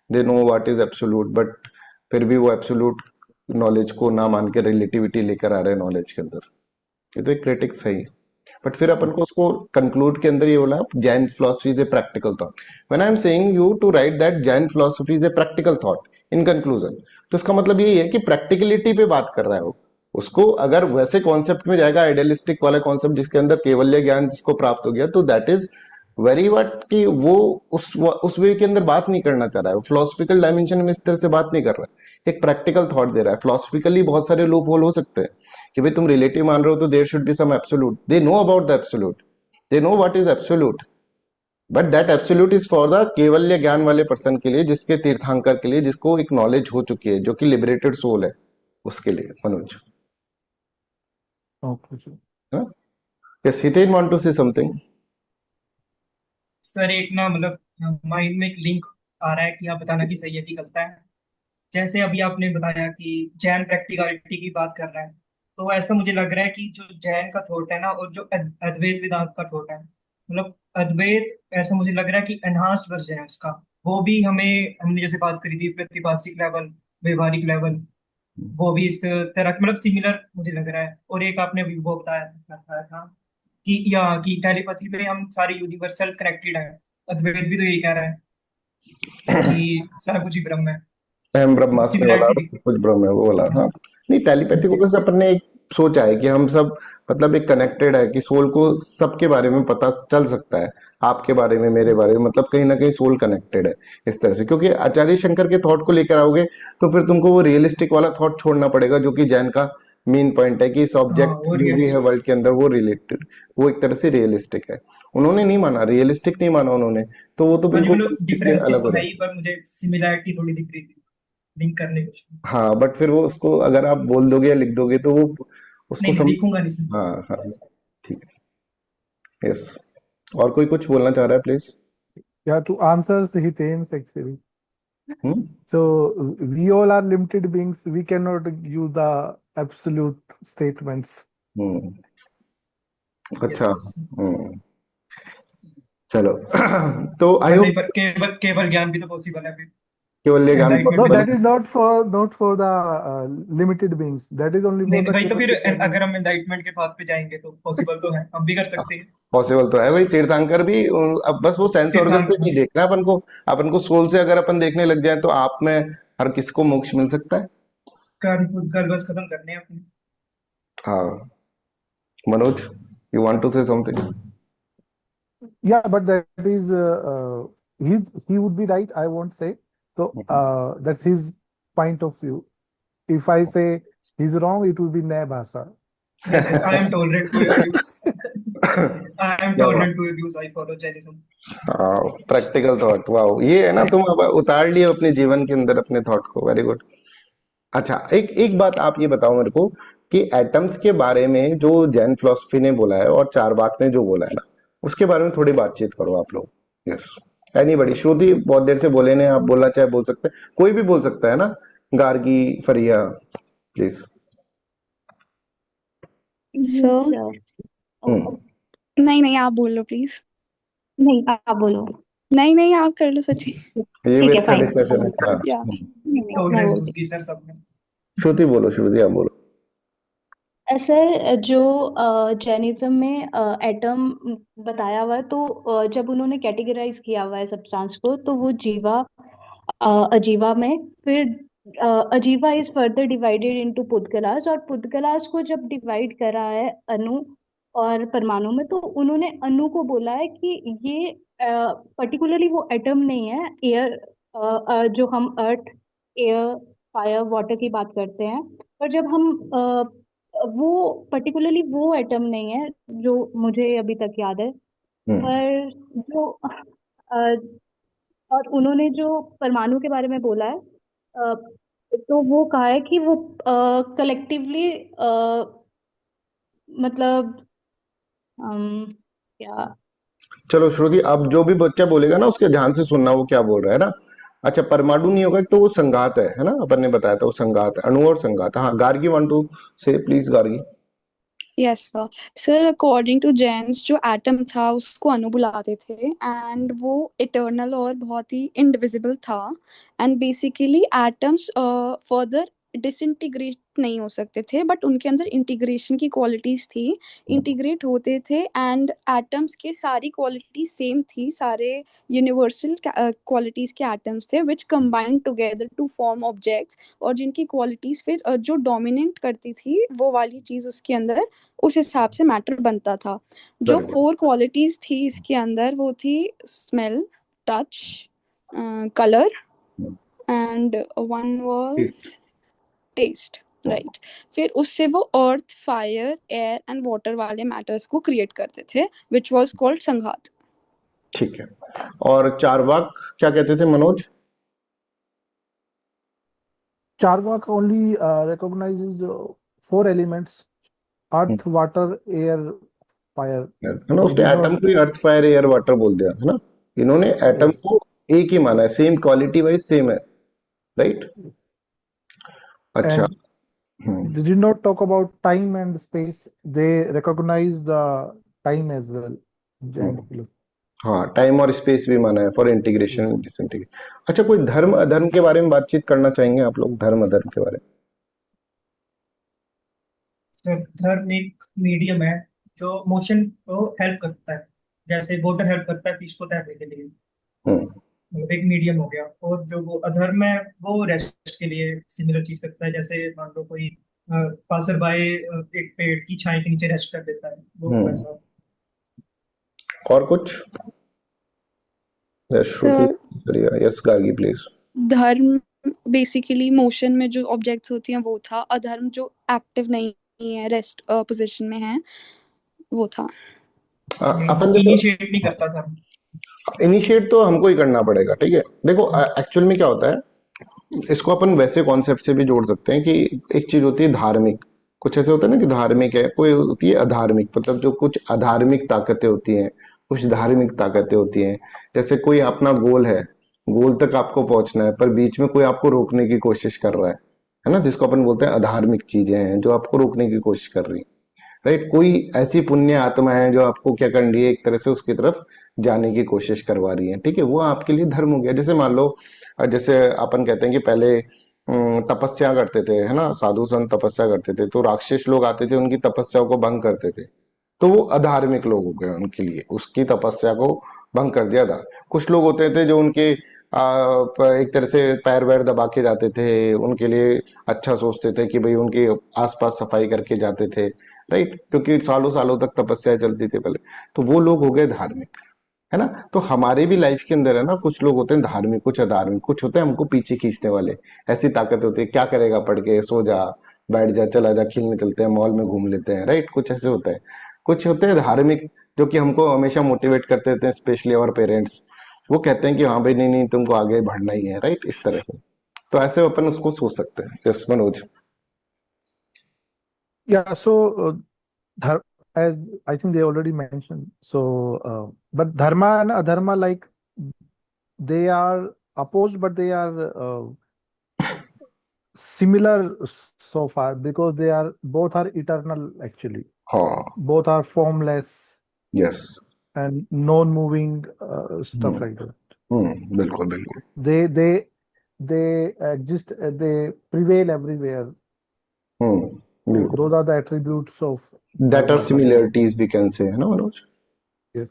दे know what is absolute, but फिर भी वो एब्सोल्यूट नॉलेज को ना मान के रिलेटिविटी लेकर आ रहे हैं नॉलेज के अंदर। ये तो एक क्रिटिक्स सही। बट फिर अपन को उसको कंक्लूड के अंदर ये बोला, Jain philosophy is a practical thought. When I am saying you to write that Jain philosophy is a practical thought in conclusion, तो इसका मतलब यही है कि प्रैक्टिकलिटी पे बात कर रहा है वो। उसको अगर वैसे कॉन्सेप्ट में जाएगा, आइडियलिस्टिक वाला कॉन्सेप्ट जिसके अंदर केवल्य ज्ञान जिसको प्राप्त हो गया, तो दैट इज वेरी वट कि वो उस वे के अंदर बात नहीं करना चाह रहा है, फिलोसफिकल डायमेंशन में इस तरह से बात नहीं कर रहा है, एक प्रैक्टिकल थॉट दे रहा है। फिलोसफिकली बहुत सारे लूप होल हो सकते हैं कि भाई तुम रिलेटिव मान रहे हो तो there should be some absolute, they know about the absolute, they know what is absolute, but that absolute is for the Kaivalya Gyan वाले पर्सन के लिए, जिसके तीर्थंकर के लिए, जिसको एक नॉलेज हो चुकी है, जो कि लिबरेटेड सोल है, उसके लिए। Manoj. Okay, sir. Yes Hiten want to say something. Sir एक ना मतलब माइंड में एक लिंक आ रहा है कि आप बताना कि सही है कि गलत है। जैसे अभी आपने बताया कि जैन प्रैक्टिकलिटी की बात कर रहा है, तो ऐसा मुझे लग रहा है कि जो जैन का थॉट है ना और जो अद्वैत वेदांत का थॉट है, मतलब अद्वैत ऐसा मुझे लग रहा है कि एनहांस्ड वर्जन है उसका। वो भी हमने जैसे बात करी थी प्रतिभासिक लेवल, व्यवहारिक लेवल, वो भी इस तरह मतलब सिमिलर मुझे लग रहा है। और एक आपने अभी वो बताया था कि टेलीपैथी में हम सारे यूनिवर्सल कनेक्टेड है। अद्वैत भी तो यही कह रहा है कि सारा कुछ ही ब्रह्म है, अहम तो ब्रह्मास्त्र वाला और सिमिलैरिटी सब कुछ ब्रह्म है, वो वाला। हाँ, नहीं टेलीपैथी को बस अपन ने एक सोचा है कि हम सब मतलब एक कनेक्टेड है, कि सोल को सबके बारे में पता चल सकता है, आपके बारे में, मेरे बारे में, मतलब कहीं ना कहीं सोल कनेक्टेड है इस तरह से। क्योंकि आचार्य शंकर के थॉट को लेकर आओगे तो फिर तुमको वो रियलिस्टिक वाला थॉट छोड़ना पड़ेगा, जो कि जैन का मेन पॉइंट है कि इस हाँ ऑब्जेक्ट वो जो भी है रियल वर्ल्ड के अंदर वो रिलेटेड, वो एक तरह से रियलिस्टिक है। उन्होंने नहीं माना, रियलिस्टिक नहीं माना उन्होंने, तो वो तो हाँ जी, बिल्कुल मतलब completely डिफरेंसेस अलग हो तो है जाता ही, पर मुझे सिमिलैरिटी थोड़ी दिख रही थी लिंक करने कुछ। है। हाँ, बट फिर वो उसको अगर आप बोल दोगे या लिख दोगे तो वो उसको नहीं नहीं समझ। लिखूंगा नहीं सर। हाँ हाँ, ठीक है। यस, और कोई कुछ बोलना चाह रहा है please? Yeah, to answer Hiten's actually. Hmm So we all are limited beings. We cannot use the absolute statements. Hmm yes अच्छा। यस। हम्म चलो तो आई पर होप। नहीं, पर केवल केवल ज्ञान भी तो पॉसिबल है फिर। केवल एक हम एनलाइटमेंट No, के that बाद is not for the limited beings. That is only नहीं for नहीं, the वही तो फिर chaotic अगर element. हम एनलाइटमेंट के पाथ पे जाएंगे तो पॉसिबल तो है, हम भी कर सकते हैं। पॉसिबल तो है भाई, तीर्थंकर भी अब बस वो सेंस ऑर्गन से तीर्थंकर नहीं देखना है अपन को सोल से अगर अपन देखने लग जाए तो आप में हर किसको मोक्ष मिल सकता है। कर्म बस खत्म करने हैं अपने। हाँ, Manoj, you want to say something? Yeah, but that is he would be right. I won't say. So that's his point of view. If I say he's wrong, it will be Naya Bhasha. Yes, yes, I am tolerant to your views. I am क्या बात। tolerant to your views. I follow Jainism. हाँ, practical thought, वाह, ये है ना, तुम अब उतार लिए अपने जीवन के अंदर अपने थॉट को, वेरी गुड। अच्छा, एक एक बात आप ये बताओ मेरे को कि एटम्स के बारे में जो जैन फिलोसफी ने बोला है और चारवाक ने जो बोला है ना, उसके बारे में थोड़ी बातचीत करो आप लोग। यस, एनीबॉडी, श्रुति बहुत देर से बोले ने, आप बोलना चाहे बोल सकते हैं, कोई भी बोल सकता है ना, गार्गी, फरिया, प्लीज। सर हम्म, नहीं नहीं, आप बोलो प्लीज। नहीं, आप बोलो। नहीं नहीं, आप कर लो सची। ये ठीक है, वेद का फाइन। डिस्कशन है। हाँ, या नहीं, मैं टॉलरेंस बोलती उसकी सर सब में। श्रुति बोलो, श्रुति आप बोलो। सर, जो जैनिज्म में एटम बताया हुआ है, तो जब उन्होंने कैटेगराइज किया हुआ है सब्सटेंस को, तो वो जीवा, अजीवा में, फिर अजीवा इज फर्दर डिवाइडेड इनटू पुद्गलास, और पुद्गलास को जब डिवाइड करा है अणु और परमाणु में, तो उन्होंने अणु को बोला है कि ये पर्टिकुलरली वो एटम नहीं है। एयर, जो हम अर्थ, एयर, फायर, वाटर की बात करते हैं, पर जब हम वो पर्टिकुलरली वो एटम नहीं है जो मुझे अभी तक याद है। हम्म, पर जो और उन्होंने जो परमाणु के बारे में बोला है, अ, तो वो कहा है कि वो कलेक्टिवली, मतलब क्या। चलो श्रुति, अब जो भी बच्चा बोलेगा ना उसके ध्यान से सुनना वो क्या बोल रहा है ना। अच्छा, परमाणु नहीं होगा तो वो संघात है ना, अपन ने बताया था वो संघात है, अणु और संघात। हाँ, Gargi want to say, please Gargi. Yes sir. Sir according to Jains जो एटम था उसको अणु बुलाते थे, एंड वो इटर्नल और बहुत ही इनडिविजिबल था। And basically atoms further disintegrate नहीं हो सकते थे, बट उनके अंदर इंटीग्रेशन की क्वालिटीज थी, इंटीग्रेट होते थे। एंड एटम्स के सारी क्वालिटीज सेम थी, सारे यूनिवर्सल क्वालिटीज के एटम्स थे which combined together to form objects, और जिनकी क्वालिटीज फिर जो डोमिनेट करती थी वो वाली चीज उसके अंदर उस हिसाब से मैटर बनता था। जो वेरी 4 क्वालिटीज थी इसके अंदर वो थी smell, touch, colour good. And one was taste, right. फिर उससे वो earth, fire, air and water वाले मैटर्स को क्रिएट करते थे विच वाज कॉल्ड संघात। ठीक है, और चारवाक क्या कहते थे Manoj? Charvak only recognizes 4 elements: earth, water, air, fire. है ना, It उसने did एटम not. को ही अर्थ, फायर, एयर, वाटर बोल दिया है ना। इन्होंने एटम Yes. को एक ही माना है, सेम क्वालिटी वाइज सेम है, राइट। अच्छा। And they did not talk about time and space. They recognize the time as well. Giant hmm, kilo. हाँ, टाइम और स्पेस भी माना है फॉर Yes. Integration disintegration. अच्छा, कोई धर्म अधर्म के बारे में बातचीत करना चाहेंगे आप लोग, धर्म अधर्म के बारे सर धर्म एक मीडियम है जो मोशन को हेल्प करता है, जैसे वाटर हेल्प करता है फिश को तैरने के लिए। में? मतलब एक मीडियम हो गया। और जो वो अधर्म है वो रेस्ट के लिए सिमिलर चीज करता है, जैसे मान लो कोई पासर बाय एक पेड़ की छाया के नीचे रेस्ट कर देता है, वो हम्म, वैसा। और कुछ? Yes Shruti, sir yes Gargi please. धर्म बेसिकली मोशन में जो ऑब्जेक्ट्स होती हैं वो था, अधर्म जो एक्टिव नहीं है, रेस्ट पोजीशन में है, वो था। अपन जैसे इनिशिएट नहीं करता धर्म। इनिशिएट तो हमको ही करना पड़ेगा, ठीक है। देखो एक्चुअल में क्या होता है, इसको अपन वैसे कॉन्सेप्ट से भी जोड़ सकते हैं कि एक चीज होती है धार्मिक, कुछ ऐसे होता है ना कि धार्मिक है, कोई होती है अधार्मिक, मतलब जो कुछ अधार्मिक ताकतें होती हैं, कुछ धार्मिक ताकतें होती हैं। जैसे कोई अपना गोल है, गोल तक आपको पहुंचना है, पर बीच में कोई आपको रोकने की कोशिश कर रहा है ना, जिसको अपन बोलते हैं अधार्मिक चीजें हैं जो आपको रोकने की कोशिश कर रही हैं, राइट। कोई ऐसी पुण्य आत्मा है जो आपको क्या कर रही है, एक तरह से उसकी तरफ जाने की कोशिश करवा रही है, ठीक है, वो आपके लिए धर्म हो गया। जैसे मान लो जैसे अपन कहते हैं कि पहले तपस्या करते थे, है ना, साधु संत तपस्या करते थे, तो राक्षस लोग आते थे, उनकी तपस्या को भंग करते थे, तो वो अधार्मिक लोग हो गए, उनके लिए उसकी तपस्या को भंग कर दिया था। कुछ लोग होते थे जो उनके एक तरह से पैर वैर दबा के जाते थे, उनके लिए अच्छा सोचते थे कि भाई उनके आसपास सफाई करके जाते थे, राइट, क्योंकि सालों सालों तक तपस्या चलती थी पहले, तो वो लोग हो गए धार्मिक, है ना। तो हमारे भी लाइफ के अंदर है ना, कुछ लोग होते हैं धार्मिक, कुछ अधार्मिक, कुछ होते हैं हमको पीछे खींचने वाले। ऐसी ताकत होती है, क्या करेगा पढ़ के, सो जा, बैठ जा, चला जा, खेलने चलते हैं, मॉल में घूम लेते हैं, राइट, कुछ ऐसे होते हैं। कुछ होते हैं धार्मिक, जो कि हमको हमेशा मोटिवेट करते रहते हैं, स्पेशली और पेरेंट्स, वो कहते हैं कि हाँ भाई नहीं नहीं तुमको आगे बढ़ना ही है, राइट, इस तरह से। तो ऐसे अपन उसको सोच सकते हैं। Yes Manoj. Yeah, so dhar as I think they already mentioned. So, but dharma and adharma, like they are opposed, but they are similar so far because they are both are eternal actually. हाँ। Both are formless yes. and non-moving stuff like that. बिल्कुल बिल्कुल। They they they exist. They prevail everywhere. So बिल्कुल। those are the attributes of that are dharma. Similarities we can say, है ना Manoj. Yes.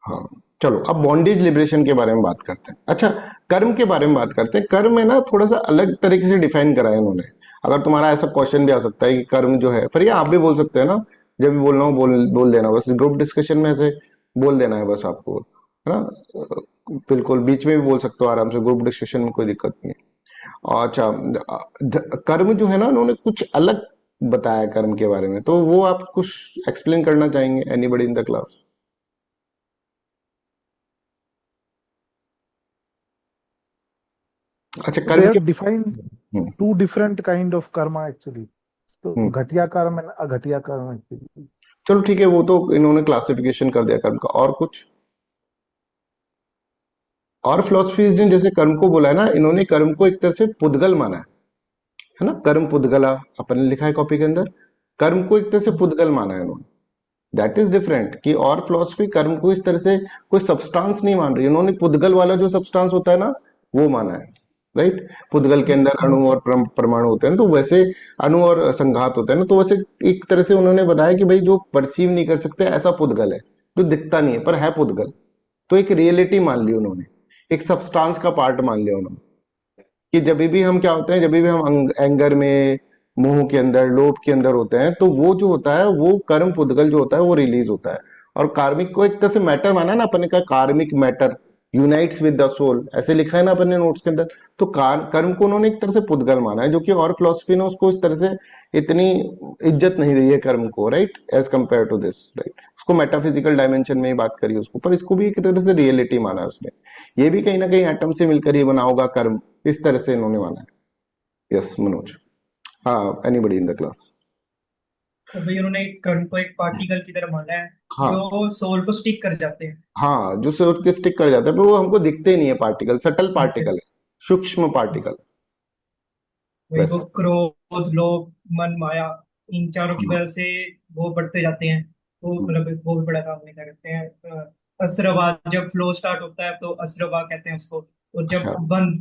हाँ। चलो अब bondage liberation के बारे में बात करते हैं। अच्छा, कर्म के बारे में बात करते हैं। कर्म है ना थोड़ा सा अलग तरीके से डिफाइन करा है इन्होंने। अगर तुम्हारा ऐसा क्वेश्चन भी आ सकता है कि कर्म जो है, फिर ये आप भी बोल सकते हैं ना, जब भी बोलना हो बोल देना, बस ग्रुप डिस्कशन में ऐसे बोल देना है बस आपको, है ना। बिल्कुल बीच में भी बोल सकते हो आराम से, ग्रुप डिस्कशन में कोई दिक्कत नहीं है। अच्छा, कर्म जो है ना उन्होंने कुछ अलग बताया कर्म के बारे में, तो वो आप कुछ एक्सप्लेन करना चाहेंगे, एनीबडी इन द क्लास। अच्छा, They कर्म के। have defined hmm, two different kind of karma actually. तो हम्म, घटिया कर्म and अघटिया कर्म actually. चलो ठीक है, वो तो इन्होंने क्लासिफिकेशन कर दिया कर्म का। और कुछ और फिलोसफीज ने जैसे कर्म को बोला है ना, इन्होंने कर्म को एक तरह से पुद्गल माना है ना, कर्म पुद्गला अपन ने लिखा है कॉपी के अंदर। कर्म को एक तरह से पुद्गल माना है इन्होंने, दैट इज डिफरेंट। कि और फिलोसफी कर्म को इस तरह से कोई सब्सटेंस नहीं मान रही, उन्होंने पुद्गल वाला जो सब्सटेंस होता है ना वो माना है, राइट। पुद्गल के अंदर अणु और परमाणु होते हैं, तो वैसे अणु और संघात होते हैं ना, तो वैसे एक तरह से उन्होंने बताया कि भाई जो परसीव नहीं कर सकते ऐसा पुद्गल है, जो दिखता नहीं है पर है पुद्गल। तो एक रियलिटी मान ली उन्होंने, एक सब्सटेंस का पार्ट मान लिया उन्होंने, कि जब भी हम क्या होते हैं, जब भी हम एंगर में, मोह के अंदर, लोभ के अंदर होते हैं, तो वो जो होता है वो कर्म पुद्गल जो होता है वो रिलीज होता है। और कार्मिक को एक तरह से मैटर माना है ना अपन ने, कहा karmic matter unites with the soul, ऐसे लिखा है ना अपन ने नोट्स के अंदर। तो कर्म को उन्होंने एक तरह से पुद्गल माना है, जो कि और फिलोसफी ने उसको इस तरह से इतनी इज्जत नहीं दी है कर्म को, right, as compare to this, right. उसको मेटाफिजिकल डायमेंशन में ही बात करी उसको, पर इसको भी एक तरह से रियलिटी माना है उसने। ये भी कहीं ना कहीं एटम से मिलकर ही बना होगा कर्म, इस तरह से इन्होंने माना है। यस मनोज। हाँ, एनीबडी इन द क्लास। तो भाई उन्होंने कर्म को एक पार्टिकल की तरह माना है हाँ जो सोल को स्टिक कर जाते हैं। हाँ, जो सोच के स्टिक कर जाता है, पर वो हमको दिखते ही नहीं है, पार्टिकल, सटल ठीक है। पार्टिकल है, सूक्ष्म पार्टिकल, वही वो वैसा। क्रोध, लोभ, मन, माया, इन चारों की हाँ। वजह से वो बढ़ते जाते हैं। वो हम्म, मतलब वो भी बड़ा था, हमने क्या कहते हैं, असरवा, जब फ्लो स्टार्ट होता है तो असरवा कहते हैं उसको। और जब अच्छा।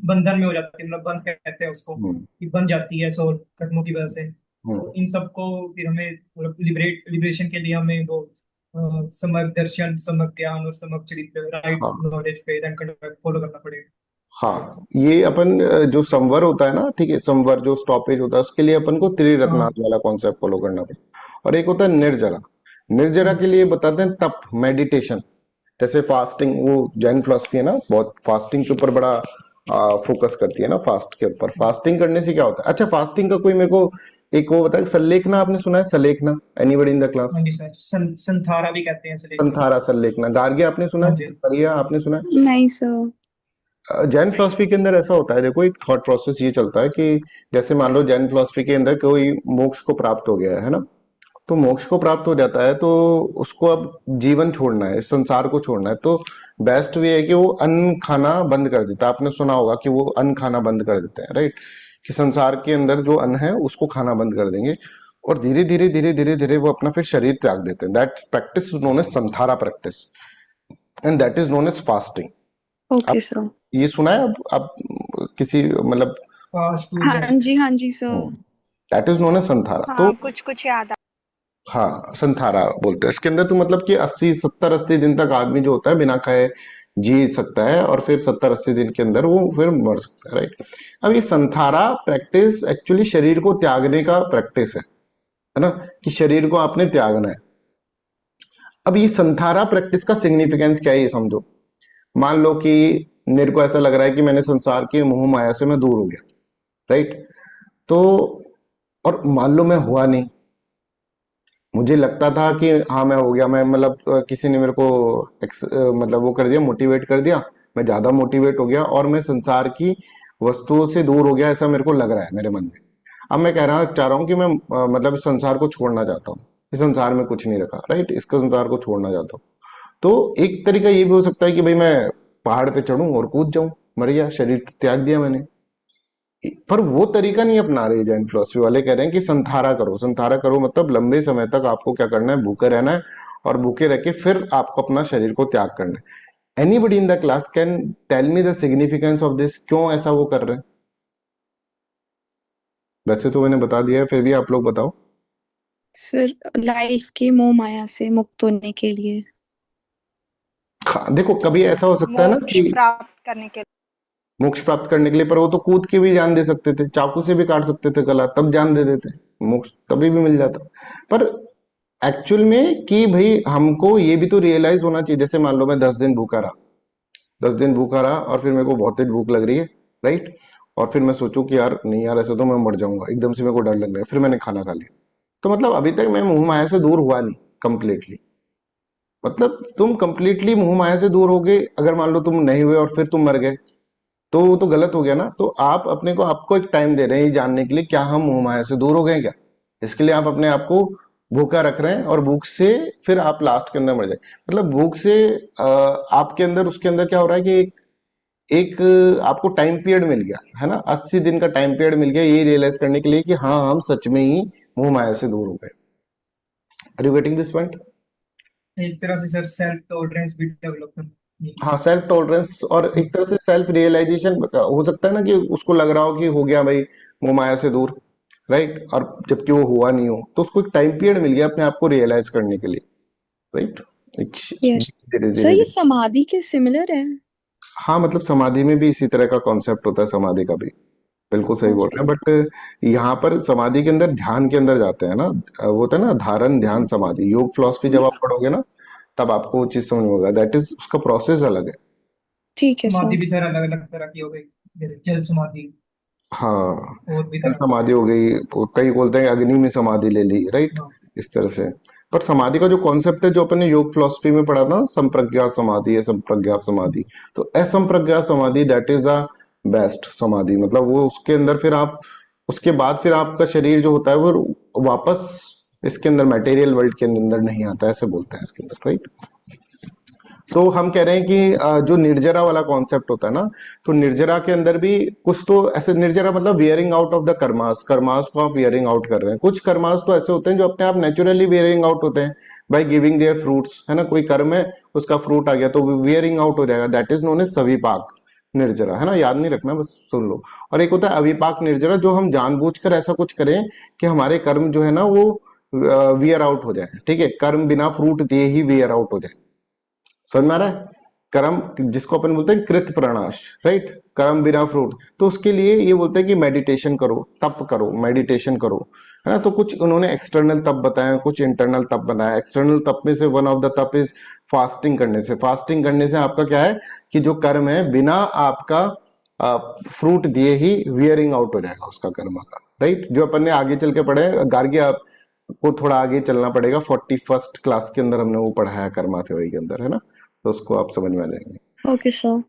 बंधन में हो जाती है, मतलब बंध कहते हैं उसको, हम्म, कि बन जाती है सोल कर्मों की वजह से। तो हम्म, इन सबको फिर हमें मतलब लिबरेशन के लिए हमें वो सम्यक दर्शन, सम्यक ज्ञान और सम्यक चरित्र, राइट हाँ knowledge, faith and conduct follow करना पड़ेगा। हाँ, ये अपन जो संवर होता है ना, ठीक है, संवर जो स्टॉपेज होता है, उसके लिए अपन को हाँ। त्रिरत्नांत वाला कॉन्सेप्ट फॉलो करना पड़ेगा। और एक होता है निर्जरा। निर्जरा के लिए बताते हैं तप, मेडिटेशन, जैसे फास्टिंग, वो जैन फिलोसफी है ना, बहुत फास्टिंग के ऊपर बड़ा फोकस करती है ना, फास्ट के ऊपर। फास्टिंग करने से क्या होता है? अच्छा, फास्टिंग का कोई मेरे को एक वो बताए, सल्लेखना आपने सुना है? सल्लेखना, एनीबडी इन द क्लास? हाँ जी सर, संथारा भी कहते हैं इसे लेखन को। संथारा, सल्लेखना, गार्ग्य आपने सुना हाँ है? जी। परिया आपने सुना है? नहीं सर। जैन फिलोसफी के अंदर ऐसा होता है, देखो एक थॉट प्रोसेस ये चलता है कि जैसे मान लो जैन फिलोसफी के अंदर कोई मोक्ष को प्राप्त हो गया है ना, तो मोक्ष को प्राप्त हो जाता है, तो उसको अब जीवन छोड़ना है, इस संसार को छोड़ना है, तो बेस्ट वे है कि वो अन्न खाना बंद कर देता है। आपने सुना होगा कि वो अन्न खाना बंद कर देते हैं, राइट, कि संसार के अंदर जो अन्न है उसको खाना बंद कर देंगे, और धीरे धीरे धीरे धीरे धीरे वो अपना फिर शरीर त्याग देते हैं। That practice is known as Santhara practice, and that is known as fasting. Okay sir. ये सुना है आप किसी मतलब? फास्ट फूड है। हाँ जी sir. That is known as Santhara. तो हाँ, कुछ-कुछ याद आ हाँ, संथारा बोलते हैं इसके अंदर। तो मतलब कि 80 दिन तक आदमी जो होता है बिना खाए जी सकता है, और फिर 70-80 दिन के अंदर वो फिर मर सकता है, राइट। अब ये संथारा प्रैक्टिस एक्चुअली शरीर को त्यागने का प्रैक्टिस है ना, कि शरीर को आपने त्यागना है। अब ये संथारा प्रैक्टिस का सिग्निफिकेंस क्या है, ये समझो। मान लो कि मेरे को ऐसा लग रहा है कि मैंने संसार की मोह माया से मैं दूर हो गया, राइट। तो और मान लो मैं हुआ नहीं, मुझे लगता था कि हाँ मैं हो गया, मैं मतलब किसी ने मेरे को मतलब वो कर दिया, मोटिवेट कर दिया, मैं ज्यादा मोटिवेट हो गया और मैं संसार की वस्तुओं से दूर हो गया, ऐसा मेरे को लग रहा है मेरे मन में। अब मैं चाह रहा हूँ कि मैं मतलब इस संसार को छोड़ना चाहता हूँ, इस संसार में कुछ नहीं रखा, राइट, इसका संसार को छोड़ना चाहता हूँ। तो एक तरीका ये भी हो सकता है कि भाई मैं पहाड़ पे चढ़ूं और कूद जाऊं, मर गया, शरीर त्याग दिया मैंने। पर वो तरीका नहीं अपना रहे जैन फिलोसफी वाले, कह रहे हैं कि संथारा करो। संथारा करो मतलब लंबे समय तक आपको क्या करना है, भूखे रहना है, और भूखे रह के फिर आपको अपना शरीर को त्याग करना है। Anybody in the class can tell me the significance of this, क्यों ऐसा वो कर रहे हैं? वैसे तो मैंने बता दिया है, फिर भी आप लोग बताओ। सर लाइफ के मोह माया से मुक्त होने के लिए। हाँ, देखो कभी ऐसा हो सकता है ना मोक्ष कि प्राप्त करने के मोक्ष प्राप्त करने के लिए, पर वो तो कूद के भी जान दे सकते थे, चाकू से भी काट सकते थे गला, तब जान दे देते, मोक्ष तभी भी मिल जाता। पर एक्चुअल में कि भाई हमको ये भी तो रियलाइज होना चाहिए, जैसे मान लो मैं 10 दिन भूखा रहा, 10 दिन भूखा रहा और फिर मेरे को बहुत तेज भूख लग रही है, राइट। और फिर मैं सोचूं कि यार नहीं यार, ऐसे तो मैं मर जाऊंगा, एकदम से मेरे को डर लग रहा है, फिर मैंने खाना खा लिया। तो मतलब अभी तक मैं मोह माया से दूर हुआ नहीं कंप्लीटली। मतलब तुम कंप्लीटली मोह माया से दूर हो गए अगर मान लो तुम नहीं हुए और फिर तुम मर गए, तो वो तो गलत हो गया ना। तो आप अपने को आपको एक टाइम दे रहे हैं ये जानने के लिए क्या हम मोह माया से दूर हो गए क्या। इसके लिए आप अपने आप को भूखा रख रहे हैं, और भूख से फिर आप लास्ट के अंदर मर जाए। मतलब भूख से आपके अंदर उसके अंदर क्या हो रहा है कि एक आपको टाइम पीरियड मिल गया है ना, 80 दिन का टाइम पीरियड मिल गया ये रियलाइज करने के लिए कि हाँ हम सच में ही मोह माया से दूर हो गए। Are you getting this point? एक तरह से सर सेल्फ टॉलरेंस भी डेवलप करनी। हाँ, सेल्फ टॉलरेंस, और एक तरह से सेल्फ रियलाइजेशन हो सकता है ना, कि उसको लग रहा हो कि हो गया भाई मोह माया से दूर, राइट, और जबकि वो हुआ नहीं हो, तो उसको एक टाइम पीरियड मिल गया अपने आप को रियलाइज करने के लिए, राइट। एक यस धीरे सर, धीरे ये धीरे। समाधि के सिमिलर है। हाँ, मतलब समाधि में भी इसी तरह का कॉन्सेप्ट होता है, समाधि का भी। बिल्कुल सही बोल ओके। रहे हैं, बट यहाँ पर समाधि के अंदर ध्यान के अंदर जाते हैं ना, वो होता है ना धारण ध्यान समाधि। योग फिलोसफी जब आप पढ़ोगे ना, तब आपको वो चीज समझ में होगा, दैट इज उसका प्रोसेस अलग है। ठीक है समाधि सर। भी सर अलग अलग तरह की हो गई, जैसे जल समाधि हाँ, और भी जल तरह की। समाधि हो गई, कई बोलते हैं अग्नि में समाधि ले ली, राइट, हाँ। इस तरह से। पर समाधि का जो कॉन्सेप्ट है जो अपन ने योग फिलोसफी में पढ़ा था, संप्रज्ञात समाधि है, संप्रज्ञात समाधि, तो असंप्रज्ञात समाधि दैट इज द बेस्ट समाधि। मतलब वो उसके अंदर फिर आप उसके बाद फिर आपका शरीर जो होता है वो वापस इसके अंदर मटेरियल वर्ल्ड के अंदर नहीं आता, ऐसे बोलते हैं इसके अंदर, राइट। तो हम कह रहे हैं कि जो निर्जरा वाला कॉन्सेप्ट होता है ना, तो निर्जरा के अंदर भी कुछ तो ऐसे, निर्जरा मतलब wearing out of the karmas, karmas को आप वियरिंग आउट कर रहे हैं। कुछ कर्मास तो ऐसे होते हैं जो अपने आप नेचुरली वियरिंग आउट होते हैं बाय गिविंग देयर फ्रूट्स, है ना। कोई कर्म है, उसका फ्रूट आ गया तो वियरिंग आउट हो जाएगा, दैट इज नोन एज सविपाक निर्जरा, है ना। याद नहीं रखना, बस सुन लो। और एक होता है अविपाक निर्जरा, जो हम जानबूझकर ऐसा कुछ करें कि हमारे कर्म जो है ना वो वियर आउट हो जाए, ठीक है, कर्म बिना फ्रूट दिए ही वियर आउट हो जाए। समझ में आ रहा है? कर्म जिसको अपन बोलते हैं कृत प्रणाश, राइट, कर्म बिना फ्रूट। तो उसके लिए ये बोलते हैं कि मेडिटेशन करो, तप करो, मेडिटेशन करो, है ना। तो कुछ उन्होंने एक्सटर्नल तप बताया, कुछ इंटरनल तप बनाया। एक्सटर्नल तप में से वन ऑफ द तप इज फास्टिंग करने से। फास्टिंग करने से आपका क्या है कि जो कर्म है बिना आपका फ्रूट दिए ही वियरिंग आउट हो जाएगा उसका कर्म का, राइट। जो अपन ने आगे चल के पढ़े, गार्गी आपको थोड़ा आगे चलना पड़ेगा, 41st क्लास के अंदर हमने वो पढ़ा है कर्मा थ्योरी के अंदर, है ना, तो उसको आप समझ में आ जाएंगे। Okay sir.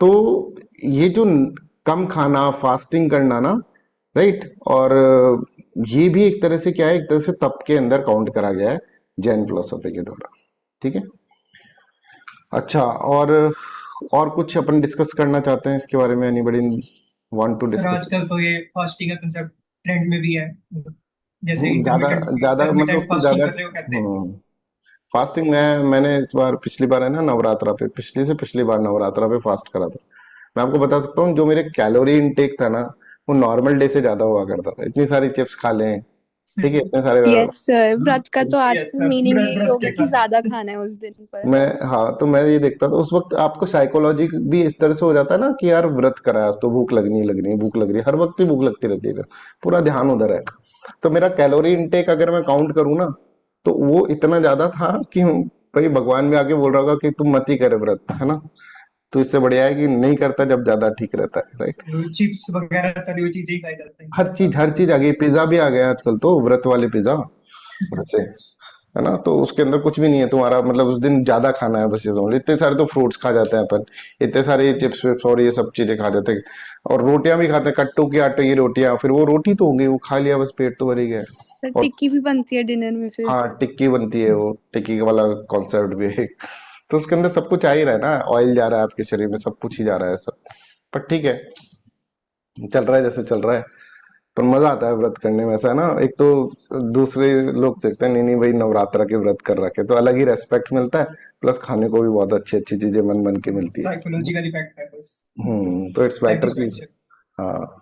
तो ये जो कम खाना, फास्टिंग करना ना, राइट, और ये भी एक तरह से क्या है, एक तरह से तप के अंदर काउंट करा गया है जैन फिलोसफी के द्वारा, ठीक है। अच्छा, और कुछ अपन डिस्कस करना चाहते हैं इसके बारे में? Anybody want to sir discuss? आजकल तो ये फास्टिंग का कंसेप्ट ट्रेंड में भी है, जैसे ज्यादा इंटरमिटेंट ज्यादा मतलब इंटरमिटेंट उसको फास्टिंग ज्यादा करने को कहते हैं। फास्टिंग मैंने इस बार, पिछली बार है ना नवरात्रा पे, पिछली से पिछली बार नवरात्रा पे फास्ट करा था। मैं आपको बता सकता हूँ जो मेरे कैलोरी इनटेक था ना, वो नॉर्मल डे से ज्यादा हुआ करता था। इतनी सारी चिप्स खा लें, ठीक है, इतने सारे यस सर, व्रत का तो यस आजकल सर, मीनिंग व्रत यही व्रत हो गया के कि कारण। ज्यादा खाना है उस दिन पर। मैं, हाँ, तो मैं ये देखता था उस वक्त, आपको साइकोलॉजी भी इस तरह से हो जाता है ना कि यार व्रत करा है आज तो भूख लगनी ही लगनी है, भूख लग रही है, हर वक्त ही भूख लगती रहती है, फिर पूरा ध्यान उधर है। तो मेरा कैलोरी इनटेक अगर मैं काउंट करूँ ना, तो वो इतना ज्यादा था कि भाई भगवान भी आके बोल रहा होगा कि तुम मत ही करे व्रत, है ना। तो इससे बढ़िया है कि नहीं करता, जब ज्यादा ठीक रहता है, राइट। चिप्स वगैरह तली हुई चीजें ही खाई जाते हैं हर चीज, हर चीज आ गई, पिज्जा भी आ गया आजकल तो, व्रत वाले पिज्जा, वैसे, है ना। तो उसके अंदर कुछ भी नहीं है तुम्हारा, मतलब उस दिन ज्यादा खाना है बस, ये समझ लो। इतने सारे तो फ्रूट्स खा जाते हैं अपन, इतने सारे चिप्स विप्स और ये सब चीजें खा जाते हैं, और रोटियां भी खाते हैं, कट्टू की आटे की रोटियां, फिर वो रोटी तो होंगी, वो खा लिया बस, पेट तो भर ही गया। सर और टिक्की भी बनती है डिनर में फिर। हाँ, टिक्की बनती है, वो टिक्की वाला कॉन्सेप्ट भी है। तो उसके अंदर सब कुछ आ ही रहा है ना, ऑयल जा रहा है आपके शरीर में, सब कुछ ही जा रहा है सब। पर ठीक है, चल रहा है जैसे चल रहा है। पर मजा आता है व्रत करने में, ऐसा है ना। एक तो दूसरे लोग देखते हैं, नहीं नहीं भाई नवरात्रा के व्रत कर रखे, तो अलग ही रेस्पेक्ट मिलता है, प्लस खाने को भी बहुत अच्छी अच्छी चीजें मन मन की मिलती है। साइकोलॉजिकल इफेक्ट है बस, तो इट्स बेटर कि, सेटिस्फेक्शन। हाँ।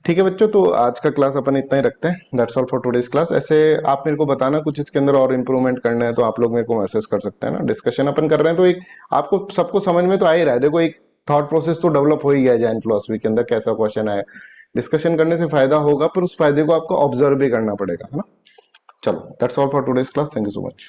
ठीक है बच्चों, तो आज का क्लास अपन इतना ही रखते हैं। That's all for today's class. ऐसे आप मेरे को बताना कुछ इसके अंदर और इम्प्रूवमेंट करना है तो आप लोग मेरे को मैसेज कर सकते हैं ना। डिस्कशन अपन कर रहे हैं तो एक आपको सबको समझ में तो आ ही रहा है। देखो एक थॉट प्रोसेस तो डेवलप हो ही गया है जैन फिलोसफी के अंदर, कैसा क्वेश्चन आया। डिस्कशन करने से फायदा होगा, पर उस फायदे को आपको ऑब्जर्व भी करना पड़ेगा, है ना। चलो, that's all for today's class. Thank you so much.